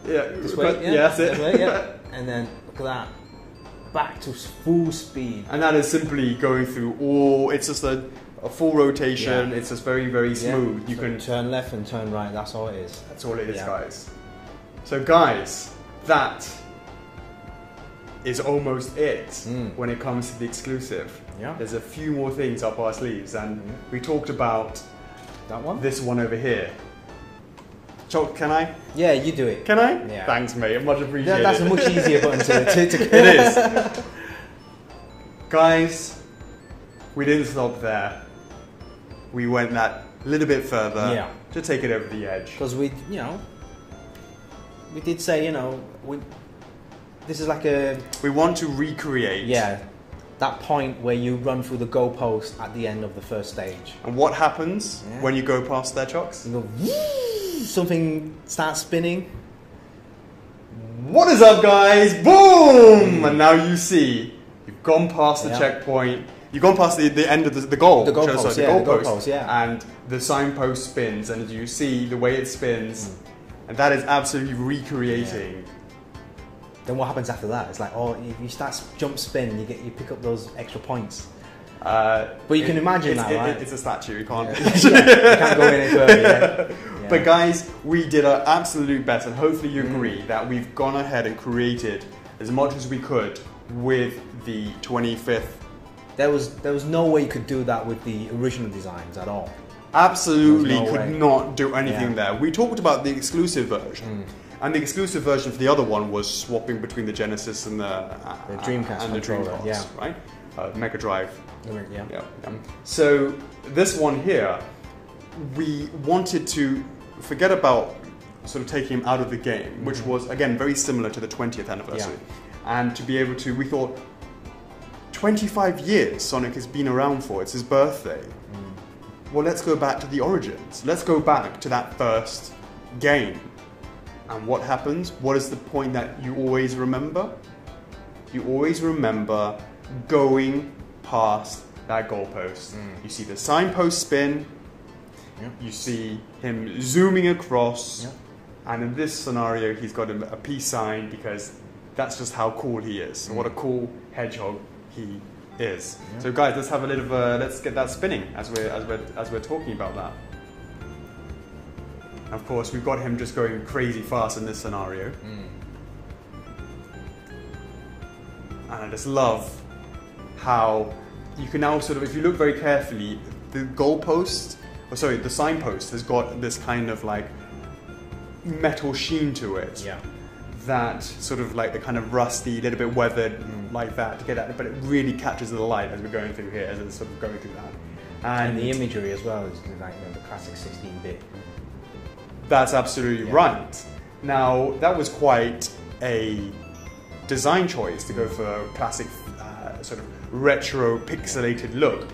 this way, that's it. This way, and then look at that, back to full speed. And that is simply going through all. It's just a full rotation. It's just very, very smooth. You can turn left and turn right. That's all it is. That's all it is, guys. So, guys, that is almost it when it comes to the exclusive. Yeah. There's a few more things up our sleeves, and we talked about that one. This one over here. Choc, can I? Yeah, you do it. Can I? Yeah. Thanks, mate. Much appreciated. That's a much easier button to It is. Guys, we didn't stop there. We went that little bit further to take it over the edge. Because we, you know, we did say, you know, this is like a... We want to recreate. Yeah, that point where you run through the goalpost at the end of the first stage. And what happens when you go past their chocks? You go, something starts spinning. What is up, guys? Boom! And now you see, you've gone past the checkpoint. You've gone past the end of the goal. The goalpost, And the signpost spins, and you see the way it spins, and that is absolutely recreating. Yeah. Then what happens after that? It's like, oh, if you start jump spin, you pick up those extra points. But you can imagine that, right? It's a statue. You can't. You can't go any further. But guys, we did our absolute best, and hopefully you agree that we've gone ahead and created as much as we could with the 25th. There was no way you could do that with the original designs at all. Absolutely could not do anything there. We talked about the exclusive version. And the exclusive version for the other one was swapping between the Genesis and the Dreamcast and the Dreamcast, right? Mega Drive. Yeah. So this one here, we wanted to forget about sort of taking him out of the game, which was again very similar to the 20th anniversary, and to be able to, we thought, 25 years Sonic has been around for. It's his birthday. Well, let's go back to the origins. Let's go back to that first game. And what happens? What is the point that you always remember? You always remember going past that goalpost. You see the signpost spin. You see him zooming across. And in this scenario, he's got a peace sign because that's just how cool he is. What a cool hedgehog he is. So guys, let's have a little let's get that spinning as we're talking about that. Of course, we've got him just going crazy fast in this scenario. And I just love how you can now sort of, if you look very carefully, the the signpost has got this kind of like metal sheen to it. That sort of like the kind of rusty, little bit weathered like that to get at it, but it really catches the light as we're going through here, as it's sort of going through that. And the imagery as well is like the classic 16-bit. That's absolutely right. Now, that was quite a design choice to go for a classic sort of retro pixelated look.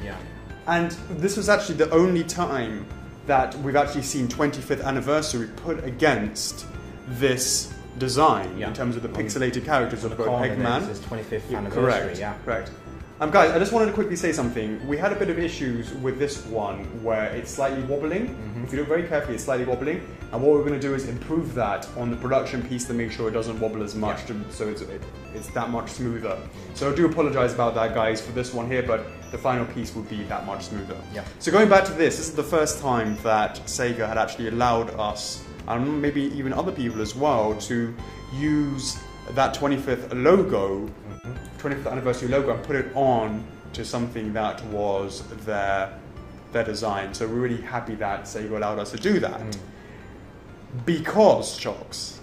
And this was actually the only time that we've actually seen 25th anniversary put against this design in terms of the pixelated characters of both Eggman. It's 25th anniversary, correct. Guys, I just wanted to quickly say something. We had a bit of issues with this one where it's slightly wobbling. If you look very carefully, it's slightly wobbling. And what we're going to do is improve that on the production piece to make sure it doesn't wobble as much, so it's that much smoother. So I do apologize about that, guys, for this one here, but the final piece will be that much smoother. So going back to this is the first time that Sega had actually allowed us, and maybe even other people as well, to use that 25th logo, 25th anniversary logo, and put it on to something that was their design. So we're really happy that Sega allowed us to do that. Because, Chocks,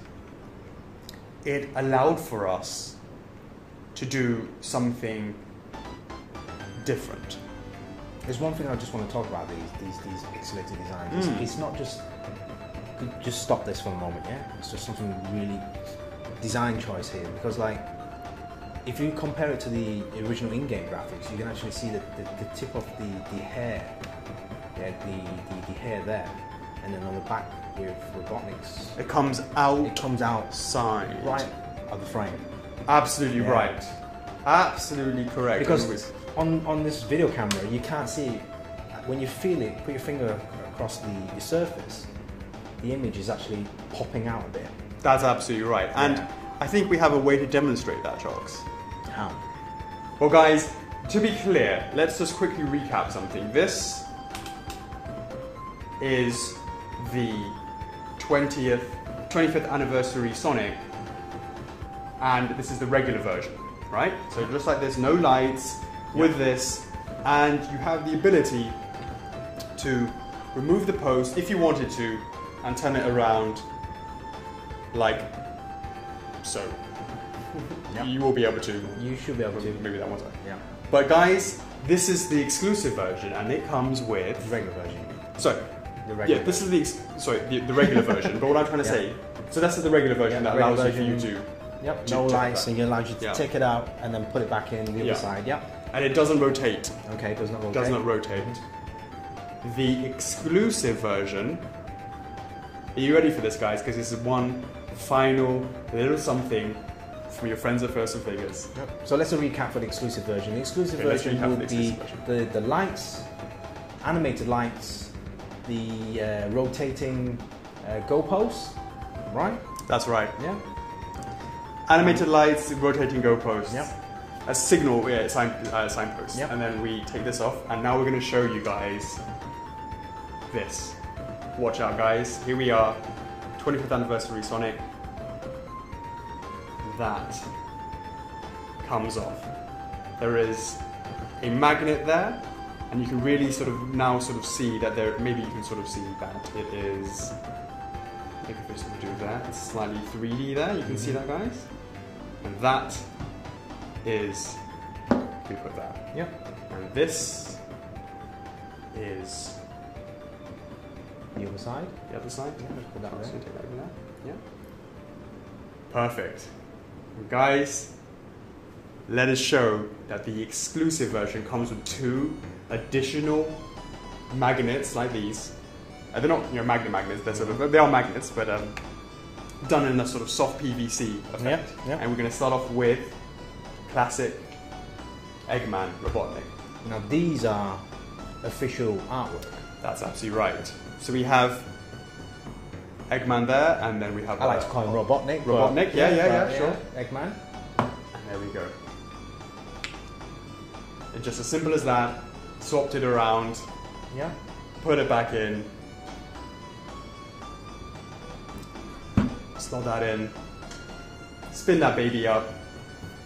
it allowed for us to do something different. There's one thing I just want to talk about these pixelated designs. It's not just stop this for a moment, It's just something really design choice here, because like if you compare it to the original in-game graphics, you can actually see the tip of the hair, the hair there, and then on the back with Robotnik's, it comes outside, right of the frame. Absolutely right. Absolutely correct. Because on this video camera, you can't see it. When you feel it, put your finger across the surface, the image is actually popping out a bit. That's absolutely right. And I think we have a way to demonstrate that, Chocks. How? Well, guys, to be clear, let's just quickly recap something. This is the 25th anniversary Sonic, and this is the regular version, right? So just like this, no lights with this, and you have the ability to remove the post if you wanted to and turn it around like so. You will be able to. You should be able to. Maybe that one time. But guys, this is the exclusive version, and it comes with the regular version. So The regular. Yeah, this is the regular version. But what I'm trying to say, so that's the regular version that allows you for you to. Yep. No lights, and it allows you to take it out and then put it back in the other side. Yep. And it doesn't rotate. Okay, it does not rotate. Does not rotate. The exclusive version. Are you ready for this, guys? Because this is one final little something from your friends at First and Figures. Yep. So let's recap for the exclusive version. The exclusive version would be the lights, animated lights, the rotating goalposts, right? That's right. Yeah. Animated lights, rotating goalposts. Yep. A signal, signpost. Yep. And then we take this off, and now we're going to show you guys this. Watch out, guys. Here we are, 25th Anniversary Sonic. That comes off. There is a magnet there, and you can really now see that there. Maybe you can see that it is. Maybe if it's to do that, it's slightly 3D there. You can see that, guys, and that is. We put that. Yep. And this is. The other side? The other side? Yeah, let's put that there. Take that over there. Yeah. Perfect. Guys, let us show that the exclusive version comes with 2 additional magnets like these. They're not magnets, they are magnets, but done in a sort of soft PVC effect. Yeah. And we're going to start off with classic Eggman Robotnik. Now these are official artwork. That's absolutely right. So we have Eggman there, and then we have. I like to call him Robotnik. Robotnik, yeah, sure. Eggman. And there we go. It's just as simple as that. Swapped it around. Yeah. Put it back in. Slot that in. Spin that baby up,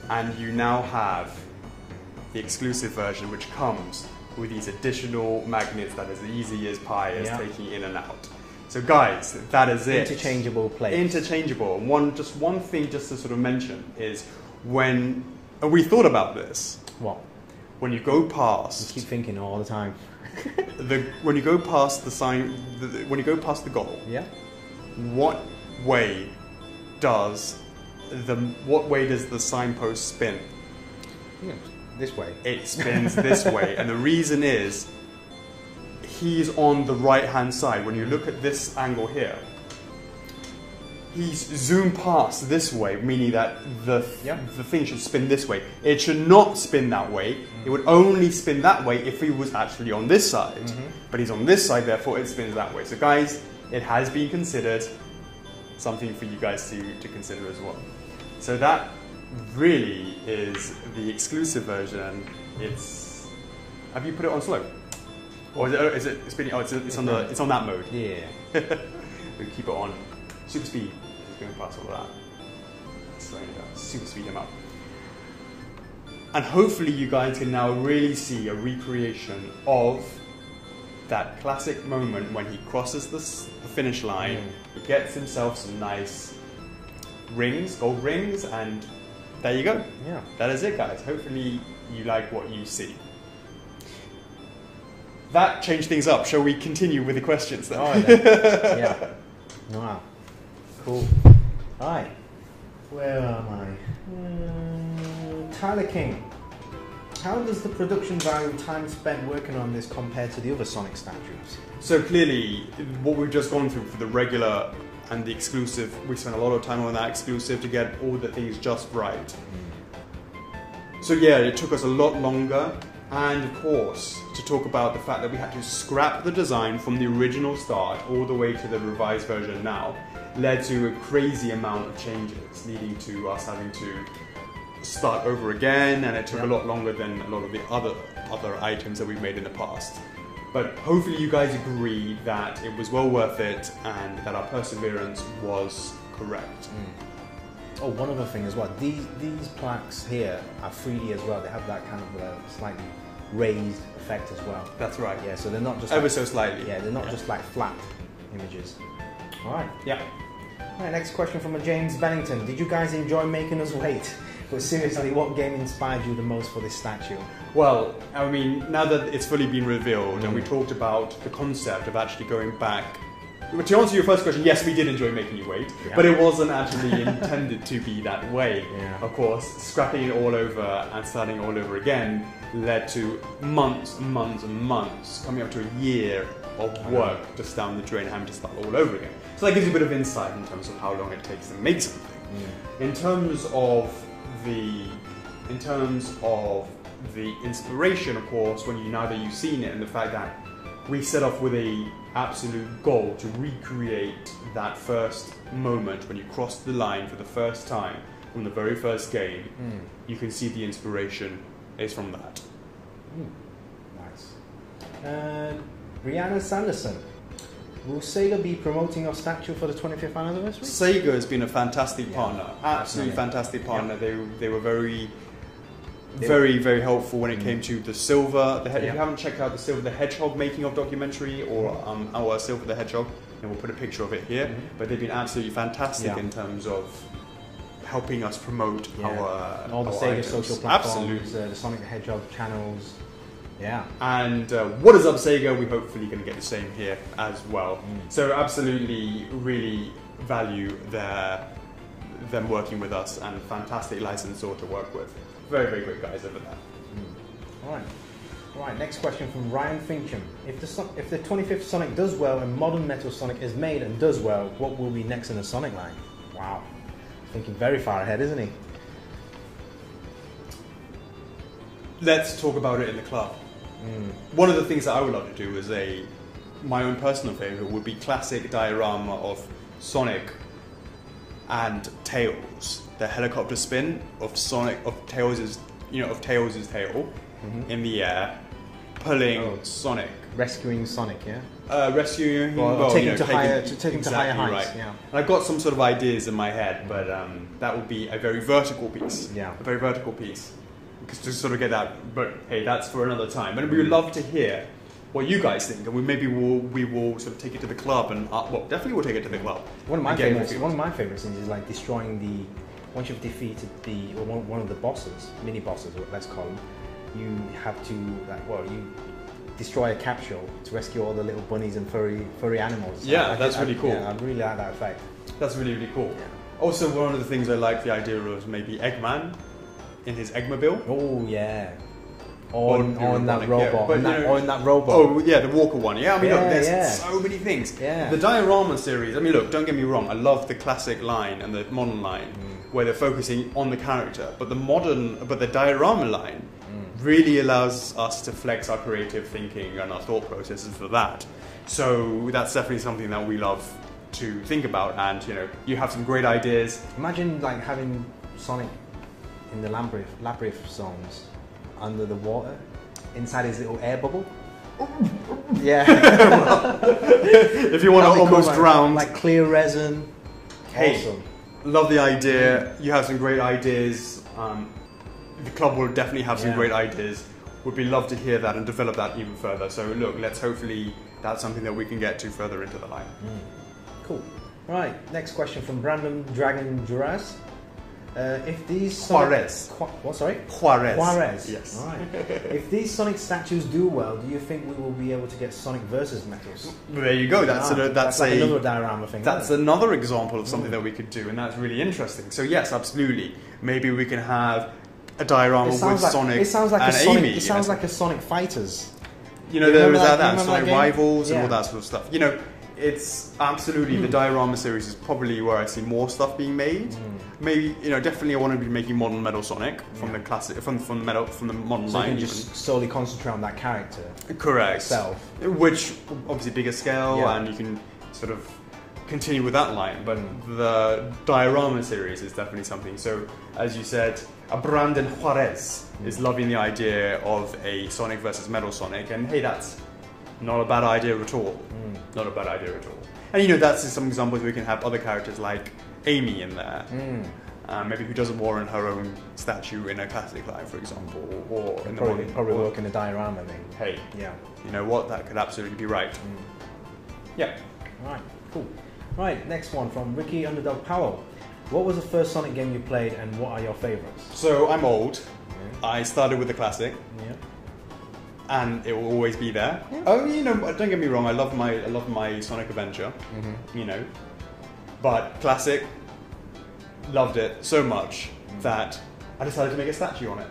and you now have the exclusive version, which comes with these additional magnets that is as easy as pie as taking in and out. So guys, that is it. Interchangeable plates. Interchangeable. One thing just to mention is when we thought about this. What? When you go past. You keep thinking all the time. When you go past the sign, when you go past the goal. Yeah. What way does the signpost spin? Yeah. This way. It spins this way, and the reason is he's on the right-hand side. When you look at this angle here, he's zoomed past this way, meaning that the thing should spin this way. It should not spin that way. It would only spin that way if he was actually on this side. But he's on this side, therefore it spins that way. So guys, it has been considered something for you guys to consider as well. So that really is the exclusive version. Have you put it on slow, or is it spinning? Oh, it's on that mode. Yeah. We keep it on super speed. It's going past all of that. Slowing it down. Super speed him up. And hopefully you guys can now really see a recreation of that classic moment when he crosses the finish line. He gets himself some nice rings, gold rings, and there you go. Yeah. That is it, guys. Hopefully you like what you see. That changed things up. Shall we continue with the questions then? Oh, yeah. Wow. Cool. Alright. Where am I? Tyler King. How does the production value time spent working on this compare to the other Sonic statues? So clearly, what we've just gone through for the regular and the exclusive, we spent a lot of time on that exclusive to get all the things just right. So yeah, it took us a lot longer, and of course, to talk about the fact that we had to scrap the design from the original start all the way to the revised version now, led to a crazy amount of changes, leading to us having to start over again, and it took a lot longer than a lot of the other items that we've made in the past. But hopefully you guys agree that it was well worth it and that our perseverance was correct. Oh, one other thing as well. These plaques here are 3D as well. They have that kind of slightly raised effect as well. That's right. Yeah, so they're not just ever so slightly. Yeah, they're not just like flat images. All right. Yeah. All right. Next question from James Bennington. Did you guys enjoy making us wait? But seriously, what game inspired you the most for this statue? Well, I mean, now that it's fully been revealed and we talked about the concept of actually going back. To answer your first question, yes, we did enjoy making you wait, but it wasn't actually intended to be that way. Yeah. Of course, scrapping it all over and starting all over again led to months and months and months, coming up to a year of work just down the drain, having to start all over again. So that gives you a bit of insight in terms of how long it takes to make something. In terms of the inspiration, of course, now that you've seen it, and the fact that we set off with a absolute goal to recreate that first moment when you crossed the line for the first time from the very first game, you can see the inspiration is from that. Nice. Rihanna Sanderson. Will Sega be promoting your statue for the 25th anniversary? Sega has been a fantastic partner, absolutely fantastic partner. They were very, very helpful when it came to the Silver. If you haven't checked out the Silver the Hedgehog making of documentary or our Silver the Hedgehog, and we'll put a picture of it here. But they've been absolutely fantastic in terms of helping us promote all the Sega items. social platforms, Absolutely. the Sonic the Hedgehog channels. Yeah. And what is up, Sega? We're hopefully going to get the same here as well. So absolutely, really value them working with us, and fantastic licensor to work with. Very, very great guys over there. All right. Next question from Ryan Fincham. If the 25th Sonic does well and modern Metal Sonic is made and does well, what will be next in the Sonic line? Wow. Thinking very far ahead, isn't he? Let's talk about it in the club. One of the things that I would love to do is my own personal favourite would be classic diorama of Sonic and Tails. The helicopter spin of Tails' tail in the air, pulling Sonic, rescuing Sonic, rescuing him, taking him to higher heights. Right. Yeah. And I've got some sort of ideas in my head, but that would be a very vertical piece. Yeah. A very vertical piece. Because to sort of get that, but hey, that's for another time. And we would love to hear what you guys think, and we will sort of take it to the club, and definitely we'll take it to the club. One of my favorite things is like destroying once you've defeated one of the bosses, mini bosses, let's call them. You have to you destroy a capsule to rescue all the little bunnies and furry animals. Yeah, that's really cool. Yeah, I really like that effect. That's really, really cool. Yeah. Also, one of the things I like the idea of maybe Eggman in his Eggmobile. Oh yeah. On that robot. Yeah, on that robot. Oh yeah, the Walker one. Yeah, I mean, look, there's so many things. Yeah. The diorama series. I mean, look, don't get me wrong. I love the classic line and the modern line where they're focusing on the character, but the diorama line really allows us to flex our creative thinking and our thought processes for that. So that's definitely something that we love to think about. And you have some great ideas. Imagine like having Sonic in the labyrinth zones under the water, inside his little air bubble. Yeah. If you want to almost drown, like clear resin. Hey, awesome. Love the idea. You have some great ideas. The club will definitely have some great ideas. Would be love to hear that and develop that even further. So look, let's hopefully that's something that we can get to further into the line. Cool. Right. Next question from Brandon Dragon Juras. If these Juarez. What? Sorry. Juarez. Yes. All right. If these Sonic statues do well, do you think we will be able to get Sonic versus Metals? There you go. That's like another diorama thing. That's another example of something that we could do, and that's really interesting. So yes, absolutely. Maybe we can have a diorama with Sonic and Amy. It sounds like a Sonic Fighters. There was that Sonic Rivals and all that sort of stuff. It's absolutely the diorama series is probably where I see more stuff being made. Maybe definitely I want to be making modern Metal Sonic from the classic from the modern line. You can just solely concentrate on that character. Correct. Itself. Which obviously bigger scale, and you can sort of continue with that line. But the diorama series is definitely something. So as you said, Brandon Juarez is loving the idea of a Sonic versus Metal Sonic, and hey, that's not a bad idea at all. Not a bad idea at all. And that's some examples we can have other characters like Amy in there. Maybe who doesn't warrant her own statue in a classic line, for example, or in probably work in a diorama thing. Hey, you know what? That could absolutely be right. Yeah. Right. Cool. Right. Next one from Ricky Underdog Powell. What was the first Sonic game you played, and what are your favourites? So I'm old. Yeah. I started with the classic, Yeah. and it will always be there. Yeah. Oh, you know, don't get me wrong. I love my Sonic Adventure. You know, but classic, loved it so much that I decided to make a statue on it.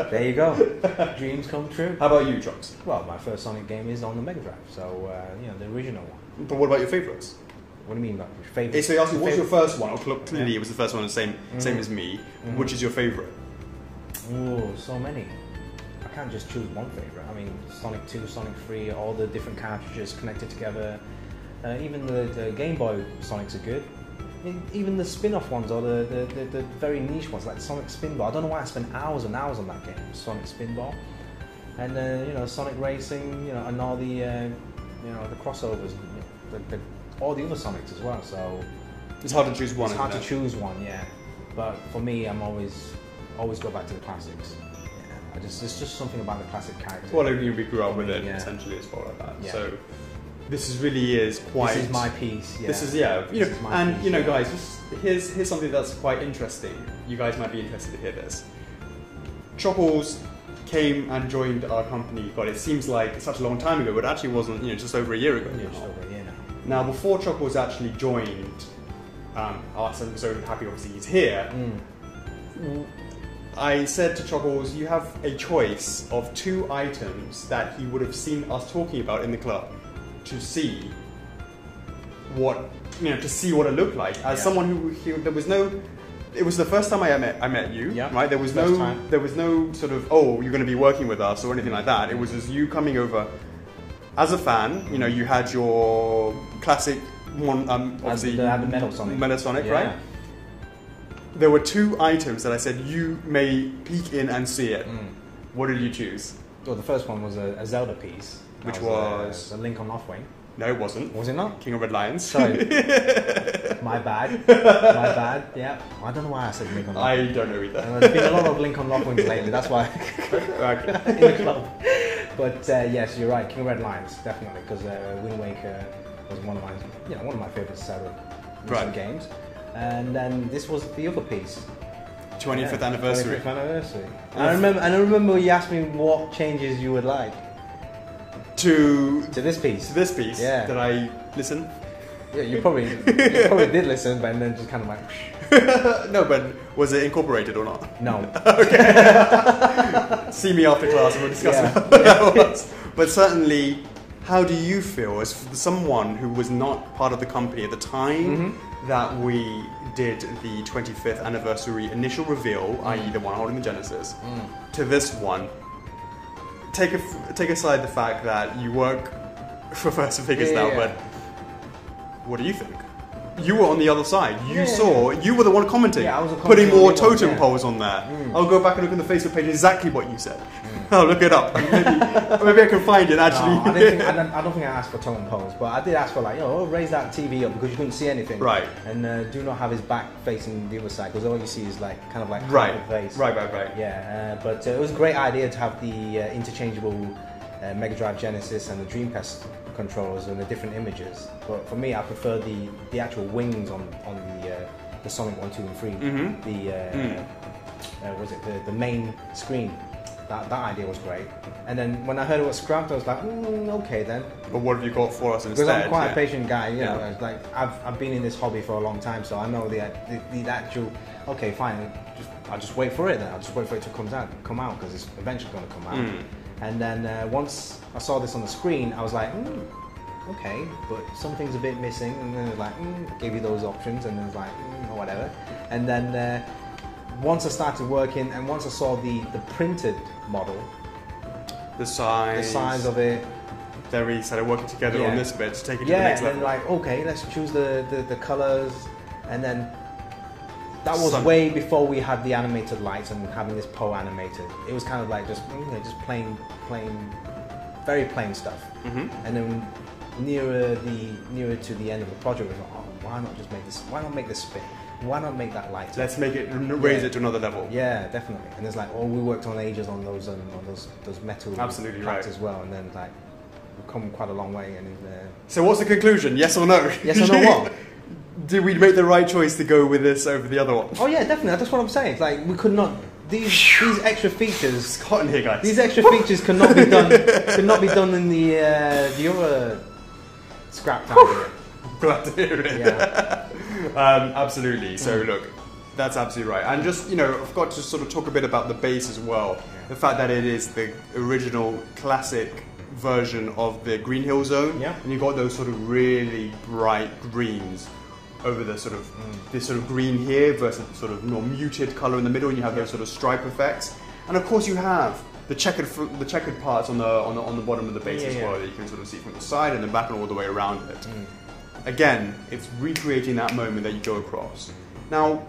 There you go. Dreams come true. How about you, Trucks? Well, my first Sonic game is on the Mega Drive, so the original one. But what about your favourites? What do you mean, like favourite? So you asked me, what's your first one? Clearly, it was the first one, the same as me. Which is your favourite? Oh, so many. I can't just choose one favourite. I mean, Sonic 2, Sonic 3, all the different cartridges connected together. Even the Game Boy Sonics are good. Even the spin-off ones, or the very niche ones, like Sonic Spinball. I don't know why I spent hours and hours on that game, Sonic Spinball. And Sonic Racing, and all the the crossovers, all the other Sonics as well. So it's hard to choose one. It's hard to choose one, yeah. But for me, I'm always go back to the classics. Yeah, it's just something about the classic character. Well, we grew up with it essentially as well, like that. Yeah. So this really is quite. This is my piece. Yeah. This is guys, here's something that's quite interesting. You guys might be interested to hear this. Chopples came and joined our company. God, it seems like such a long time ago, but it actually wasn't. Just over a year ago. Yeah, just over a year now. Now, before Chopples actually joined us, and so happy obviously he's here. I said to Chopples, you have a choice of 2 items that he would have seen us talking about in the club to see what it looked like. As someone who there was no. It was the first time I met you, right? There was no sort of you're going to be working with us or anything like that. It was just you coming over as a fan. You had your classic one, obviously the Metal Sonic, right? There were 2 items that I said you may peek in and see it. What did you choose? Well, the first one was a Zelda piece, which was a Link on Loftwing. No, it wasn't. Was it not? King of Red Lions. Sorry. My bad. My bad. Yeah. I don't know why I said Link on Loftwing. I don't know either. There's been a lot of Link on Loftwings lately. That's why. In the club. But yes, you're right. King of Red Lions, definitely, because Wind Waker was one of my favorite Zelda recent games. And then this was the other piece. 25th anniversary. 25th anniversary. And I remember you asked me what changes you would like. To this piece. To this piece. Yeah. Did I listen? Yeah, you probably did listen, but then just kind of like. No, but was it incorporated or not? No. Okay. See me after class and we'll discuss what that was. But certainly, how do you feel as someone who was not part of the company at the time that we did the 25th anniversary initial reveal, i.e. the one holding the Genesis, to this one? Take aside the fact that you work for First Figures now, but what do you think? You were on the other side. You were the one commenting, putting more totem poles on there. I'll go back and look in the Facebook page exactly what you said. I'll look it up. Maybe I can find it actually. No, I don't think I asked for totem poles, but I did ask for raise that TV up because you couldn't see anything. Right. And do not have his back facing the other side because all you see is half the face. Right. Yeah, but it was a great idea to have the interchangeable Mega Drive Genesis and the Dreamcast controllers and the different images. But for me, I prefer the actual wings on the Sonic 1, 2, and 3. The main screen. That idea was great. And then when I heard it was scrapped, I was like, okay then. But what have you got for us instead? Because I'm quite a patient guy, you know. It's like I've been in this hobby for a long time, so I know the actual. Okay, fine. I'll just wait for it then. I'll just wait for it to come out because it's eventually going to come out. And then once I saw this on the screen, I was like, okay, but something's a bit missing. And then it was like, gave you those options, and then it's like, whatever. And then once I started working, and once I saw the printed model, the size of it, they started working together on this bit to take it to the next level. And then like, okay, let's choose the colors, and then that was way before we had the animated lights and having this Poe animated. It was kind of like just plain, very plain stuff. And then nearer to the end of the project, we were like, why not just make this? Why not make this spin? Why not make that light? Let's make it raise it to another level. Yeah, definitely. And it's like, we worked on ages on those metal absolutely tracks as well. And then like, come quite a long way. And so what's the conclusion? Yes or no? Yes or no what? Did we make the right choice to go with this over the other one? Oh yeah, definitely. That's what I'm saying. It's like we could not. These extra features. It's hot in here, guys. These extra features could not be done. Could not be done in the other scrap time. Glad to hear it. Yeah. Absolutely. So look, that's absolutely right. And just, I've got to sort of talk a bit about the base as well. Yeah. The fact that it is the original classic version of the Green Hill Zone. Yeah. And you've got those sort of really bright greens over the sort of this sort of green here versus the sort of more muted color in the middle, and you have those sort of stripe effects. And of course you have the checkered parts on the bottom of the base as well, that you can sort of see from the side and the back and all the way around it. Again, it's recreating that moment that you go across. Now,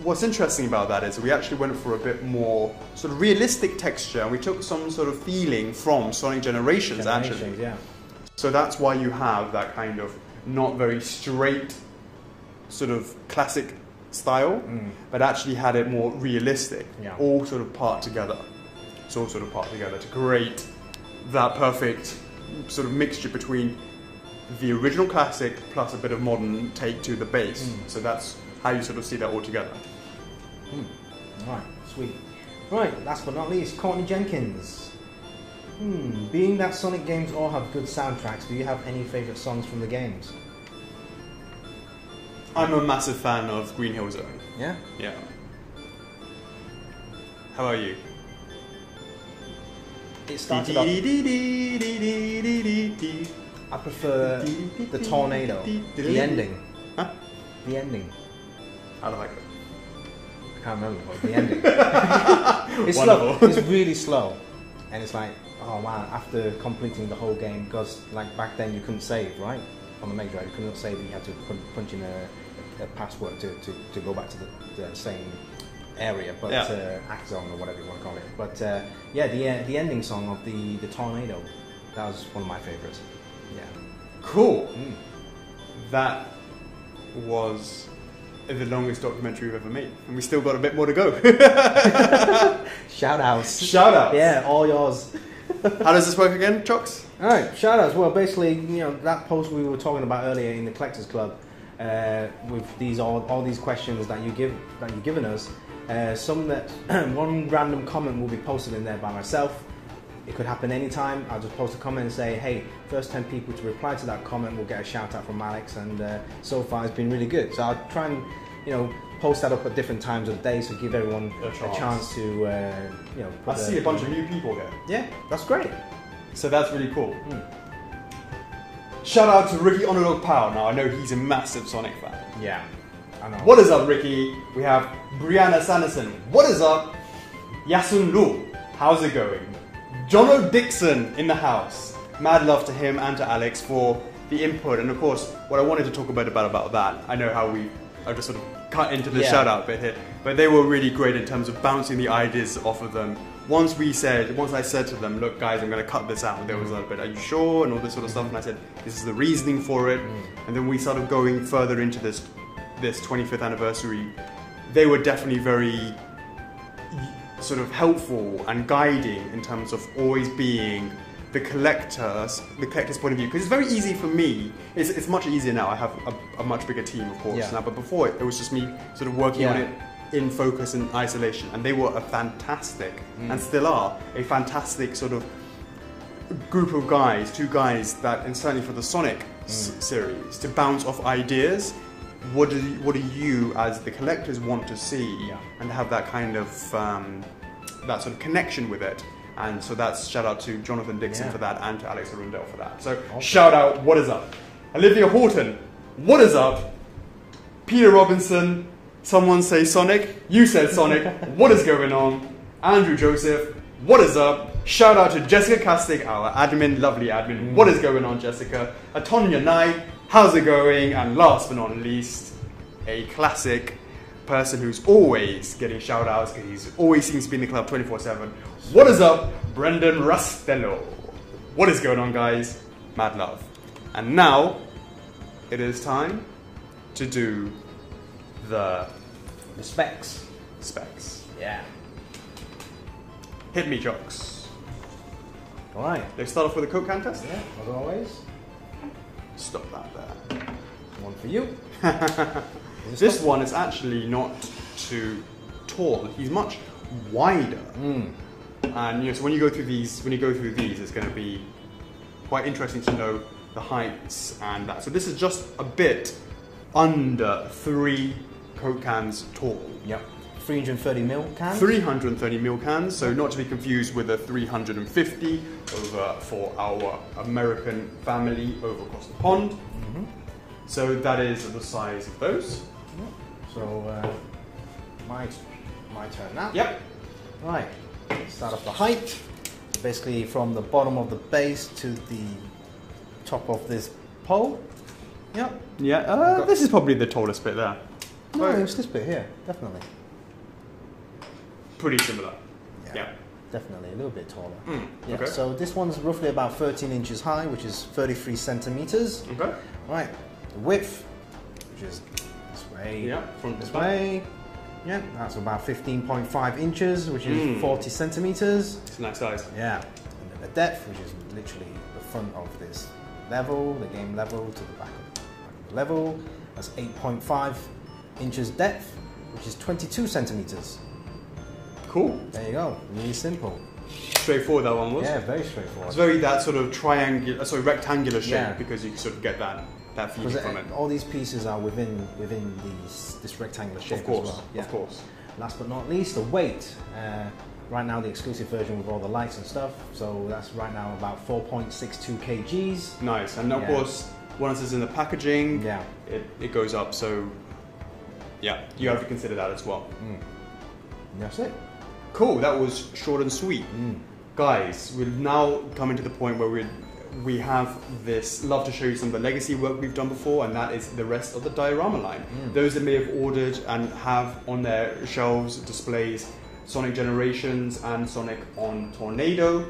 what's interesting about that is we actually went for a bit more sort of realistic texture, and we took some sort of feeling from Sonic Generations actually. Yeah. So that's why you have that kind of not very straight sort of classic style, but actually had it more realistic, all sort of part together. It's all sort of part together to create that perfect sort of mixture between the original classic plus a bit of modern take to the base. So that's how you sort of see that all together. Right, sweet. Right, last but not least, Courtney Jenkins. Being that Sonic games all have good soundtracks, do you have any favourite songs from the games? I'm a massive fan of Green Hill Zone. Yeah? Yeah. How about you? It started off... I prefer the tornado. The ending. Huh? The ending. I like it. I can't remember, but the ending. It's Wonderful. slow. It's really slow. And it's like, oh man, after completing the whole game, because like back then you couldn't save, right? On the Mega Drive, you couldn't save, you had to punch in a password to go back to the same area, but act zone or whatever you want to call it. But yeah, the ending song of the tornado, that was one of my favourites. Yeah. Cool. That was the longest documentary we've ever made, and we still got a bit more to go. Shout outs. Shout outs. Yeah, all yours. How does this work again, Chocks? All right, shout outs. Well, basically, that post we were talking about earlier in the Collectors Club, with these all these questions that you've given us, one random comment will be posted in there by myself. It could happen anytime. I'll just post a comment and say, hey, first 10 people to reply to that comment will get a shout out from Alex, and so far it's been really good. So I'll try and post that up at different times of the day, so give everyone a chance to I see a bunch of new people here. Yeah, that's great. So that's really cool. Shout out to Ricky Onolog Pow. Now I know he's a massive Sonic fan. Yeah, I know. What is up, Ricky? We have Brianna Sanderson. What is up? Yasun Lu. How's it going? Jono Dixon in the house. Mad love to him and to Alex for the input, and of course what I wanted to talk about that, I know how I just sort of cut into the shout out bit here, but they were really great in terms of bouncing the ideas off of them. Once I said to them, look guys, I'm going to cut this out, there was a bit, are you sure, and all this sort of stuff, and I said this is the reasoning for it, and then we started going further into this 25th anniversary. They were definitely very sort of helpful and guiding in terms of always being the collector's point of view, because it's very easy for me. It's much easier now. I have a much bigger team, of course, now. But before it was just me sort of working on it in focus and isolation. And they were a fantastic, and still are a fantastic sort of group of guys, two guys that, and certainly for the Sonic series, to bounce off ideas. What do you as the collectors want to see, and have that kind of that sort of connection with it. And so that's shout out to Jonathan Dixon for that, and to Alex Arundel for that. So shout out, what is up? Olivia Horton, what is up? Peter Robinson, someone say Sonic, you said Sonic, what is going on? Andrew Joseph, what is up? Shout out to Jessica Castig, our admin, lovely admin, what is going on, Jessica? Atonya Knight, how's it going? And last but not least, a classic person who's always getting shout outs because he always seems to be in the club 24/7. What is up, Brendan Rustello? What is going on, guys? Mad love. And now it is time to do the specs. Specs. Yeah. Hit me, Jocks. All right. Let's start off with a Coke can test. Yeah, as always. Stop that there. One for you. This one is actually not too tall. He's much wider. And so when you go through these, it's going to be quite interesting to know the heights and that. So this is just a bit under 3 Coke cans tall. Yep. 330ml cans. 330ml cans, so not to be confused with a 350 over for our American family over across the pond. So that is the size of those. So my turn now. Yep. Right. Start off the height. Basically from the bottom of the base to the top of this pole. Yep. Yeah. This is probably the tallest bit there. No, it's this bit here, definitely. Pretty similar. Yeah. Definitely a little bit taller. Yeah. Okay. So this one's roughly about 13 inches high, which is 33 centimeters. Okay. Right. The width, which is this way. Yeah. From this way. Yeah. That's about 15.5 inches, which is 40 centimeters. It's a nice size. Yeah. And then the depth, which is literally the front of this level, the game level, to the back of the level. That's 8.5 inches depth, which is 22 centimeters. Cool. There you go. Really simple. Straightforward that one was. Yeah, very straightforward. It's very that sort of rectangular shape because you can sort of get that feeling from it. All these pieces are within this rectangular shape of course, as well. Yeah. Of course. Last but not least, the weight. Right now, the exclusive version with all the lights and stuff. So that's right now about 4.62 kgs. Nice. And of course, once it's in the packaging, it goes up. So yeah, you have to consider that as well. That's it. Cool. That was short and sweet. Guys, we've now come to the point where we have this. Love to show you some of the legacy work we've done before, and that is the rest of the diorama line. Those that may have ordered and have on their shelves displays Sonic Generations and Sonic on Tornado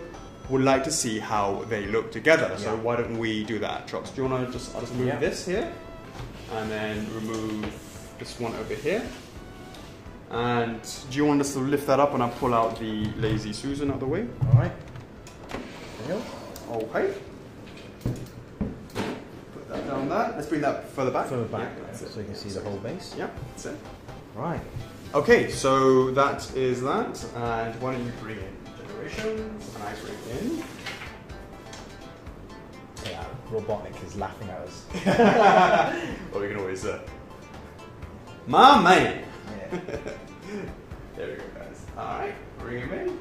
would like to see how they look together. So why don't we do that, Trox? Do you want to just, I'll just move this here, and then remove this one over here. And do you want us to lift that up and I'll pull out the Lazy Susan out of the way? All right. There you go. Okay. Put that down there. Let's bring that further back. Further back, so you can see the whole base. Yeah, that's it. Right. Okay, so that is that. And why don't you bring in Generations? And I bring in. Yeah, Robotnik is laughing at us. Well, we can always. My man! Yeah. There we go, guys. Alright, bring him in.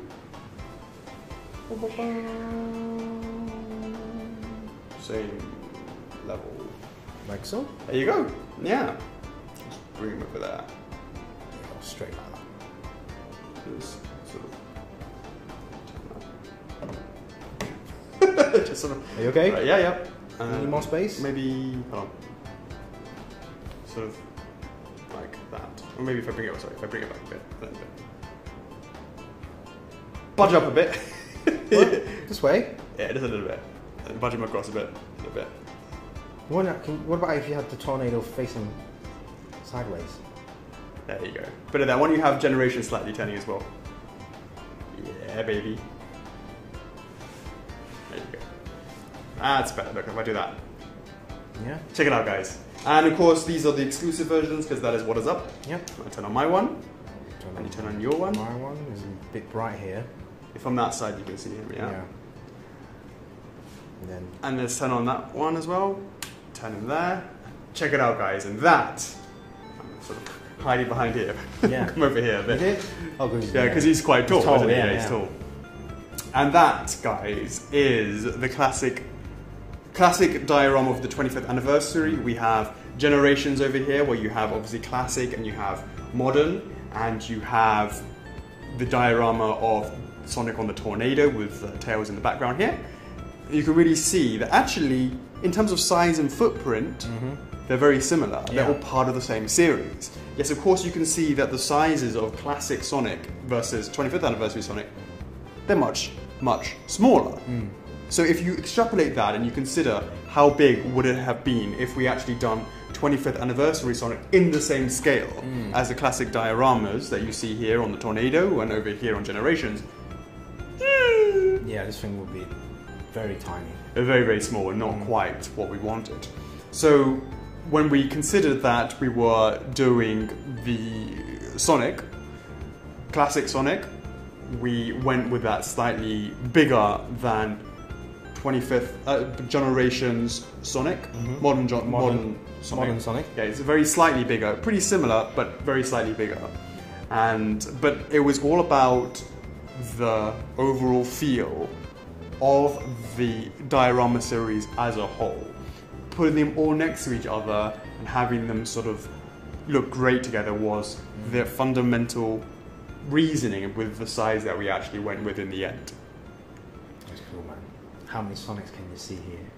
Same level. Like so? There you go. Yeah. Just bring him over there. Straight like that. Just sort of. Just sort of. Are you okay? Right, yeah. Any more space? Maybe. Hold on. Sort of like that. Or maybe if I bring it. Sorry, if I bring it back a bit. A little bit. Budge up a bit. This way? Yeah, just a little bit. Budge him across a bit. A little bit. What about if you had the tornado facing sideways? There you go. Bit of that. Why don't you have Generation slightly turning as well? Yeah, baby. There you go. That's better. Look, if I do that. Yeah. Check it out, guys. And of course, these are the exclusive versions because that is what is up. Yep. I turn on my one. And you turn on your one. My one is a bit bright here. If on that side, you can see him. Yeah. And let's turn on that one as well. Turn him there. Check it out, guys. And that. I'm sort of hiding behind here. Yeah. Come over here a bit. You did? Oh, good. Yeah, because he's quite tall, isn't he? Yeah, he's tall. And that, guys, is the classic diorama of the 25th anniversary. We have Generations over here, where you have obviously classic and you have modern, and you have the diorama of Sonic on the Tornado with Tails in the background here. You can really see that actually, in terms of size and footprint, they're very similar. They're all part of the same series. Yes, of course you can see that the sizes of classic Sonic versus 25th anniversary Sonic, they're much, much smaller. So if you extrapolate that and you consider how big would it have been if we actually done 25th anniversary Sonic in the same scale as the classic dioramas that you see here on the Tornado and over here on Generations. Yeah, this thing would be Very tiny. They're very, very small and not quite what we wanted. So when we considered that we were doing the Sonic, classic Sonic, we went with that slightly bigger than 25th generation's Sonic, modern Sonic. Yeah, it's very slightly bigger, pretty similar, but very slightly bigger. But it was all about the overall feel of the diorama series as a whole. Putting them all next to each other and having them sort of look great together was the fundamental reasoning with the size that we actually went with in the end. That's cool, man. How many Sonics can you see here?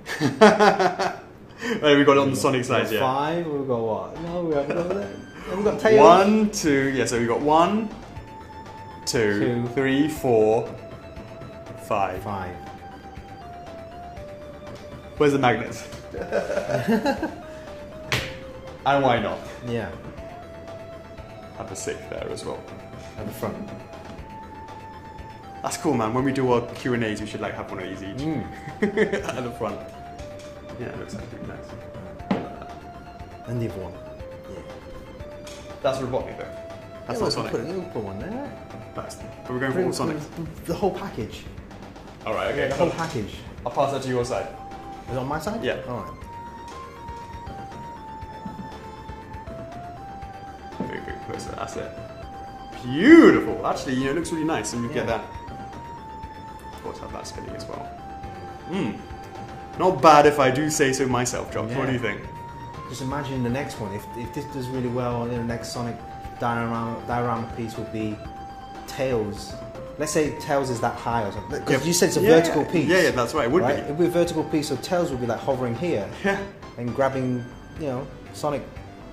We got it on the Sonic side, yeah. 5, we've got what? No, we haven't got that. We've got Tails. 1, 2, yeah, so we got 1, 2, 3, 4, 5. 5. Where's the magnet? And why not? Yeah. Have a safe there as well. At the front. That's cool, man. When we do our Q&As, we should like have one of these each. At the front. Yeah, it looks like pretty nice. And the other one. Yeah. That's Robotnik though. That's not Sonic. We'll put one there. Nice. But we're going for all Sonic. The whole package. Alright, okay. Yeah, the whole package. I'll pass that to your side. Is it on my side? Yeah. Alright. Very, very close. That's it. Beautiful. Actually, you know, it looks really nice, and you get that. Of course, have that spinning as well. Not bad if I do say so myself, Josh. Yeah. What do you think? Just imagine the next one. If this does really well, the next Sonic diorama piece would be Tails. Let's say Tails is that high or something. Because you said it's a vertical piece. Yeah, that's right. It would be. It would be a vertical piece, so Tails would be like hovering here. Yeah. And grabbing, you know, Sonic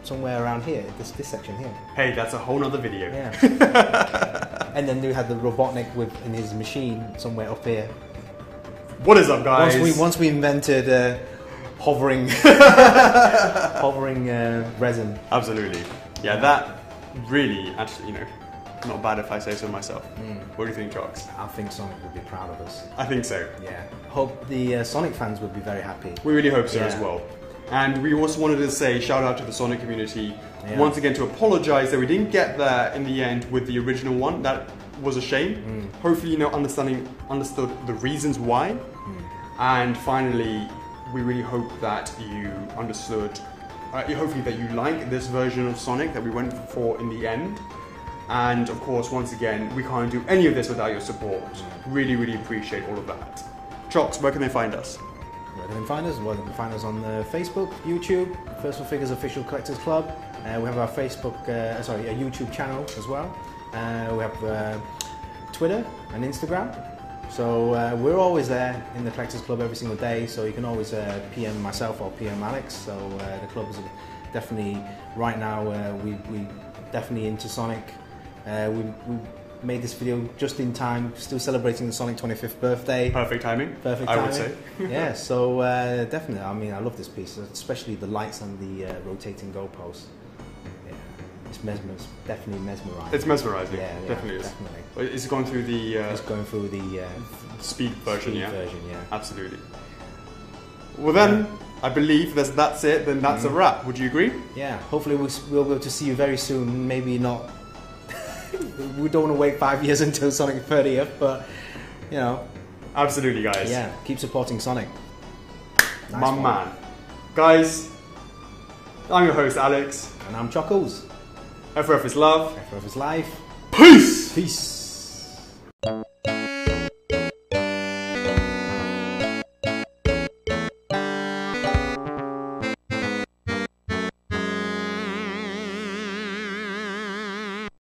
somewhere around here, this section here. Hey, that's a whole nother video. Yeah. And then we had the Robotnik in his machine somewhere up here. What is up, guys? Once we invented hovering resin. Absolutely. Yeah, that really, actually, you know, not bad if I say so myself. What do you think, Jocks? I think Sonic would be proud of us. I think so. Yeah. Hope the Sonic fans would be very happy. We really hope so as well. And we also wanted to say shout out to the Sonic community once again to apologise that we didn't get there in the end with the original one. That was a shame. Hopefully, you know, understood the reasons why. And finally, we really hope that you understood. Hopefully, that you like this version of Sonic that we went for in the end. And of course, once again, we can't do any of this without your support. Really, really appreciate all of that. Chocks, where can they find us? Where can they find us? Well, they can find us on Facebook, YouTube, First for Figures Official Collectors Club. We have our a YouTube channel as well. We have Twitter and Instagram. So we're always there in the Collectors Club every single day. So you can always PM myself or PM Alex. So the club is definitely right now. We definitely into Sonic. We made this video just in time, still celebrating the Sonic 25th birthday. Perfect timing. Perfect timing. I would say. Yeah, so definitely, I mean, I love this piece, especially the lights and the rotating goalposts. Yeah, it's definitely mesmerizing. It's mesmerizing. Yeah, definitely is. Definitely. It's going through the. It's going through the speed version. Speed version, yeah. Absolutely. Well then, I believe that's it. Then that's a wrap. Would you agree? Yeah. Hopefully we'll be able to see you very soon. Maybe not. We don't want to wait 5 years until Sonic 30th, but you know. Absolutely, guys. Yeah, keep supporting Sonic. Nice My one. man. Guys, I'm your host, Alex. And I'm Chuckles. FRF is love. FRF is life. Peace! Peace.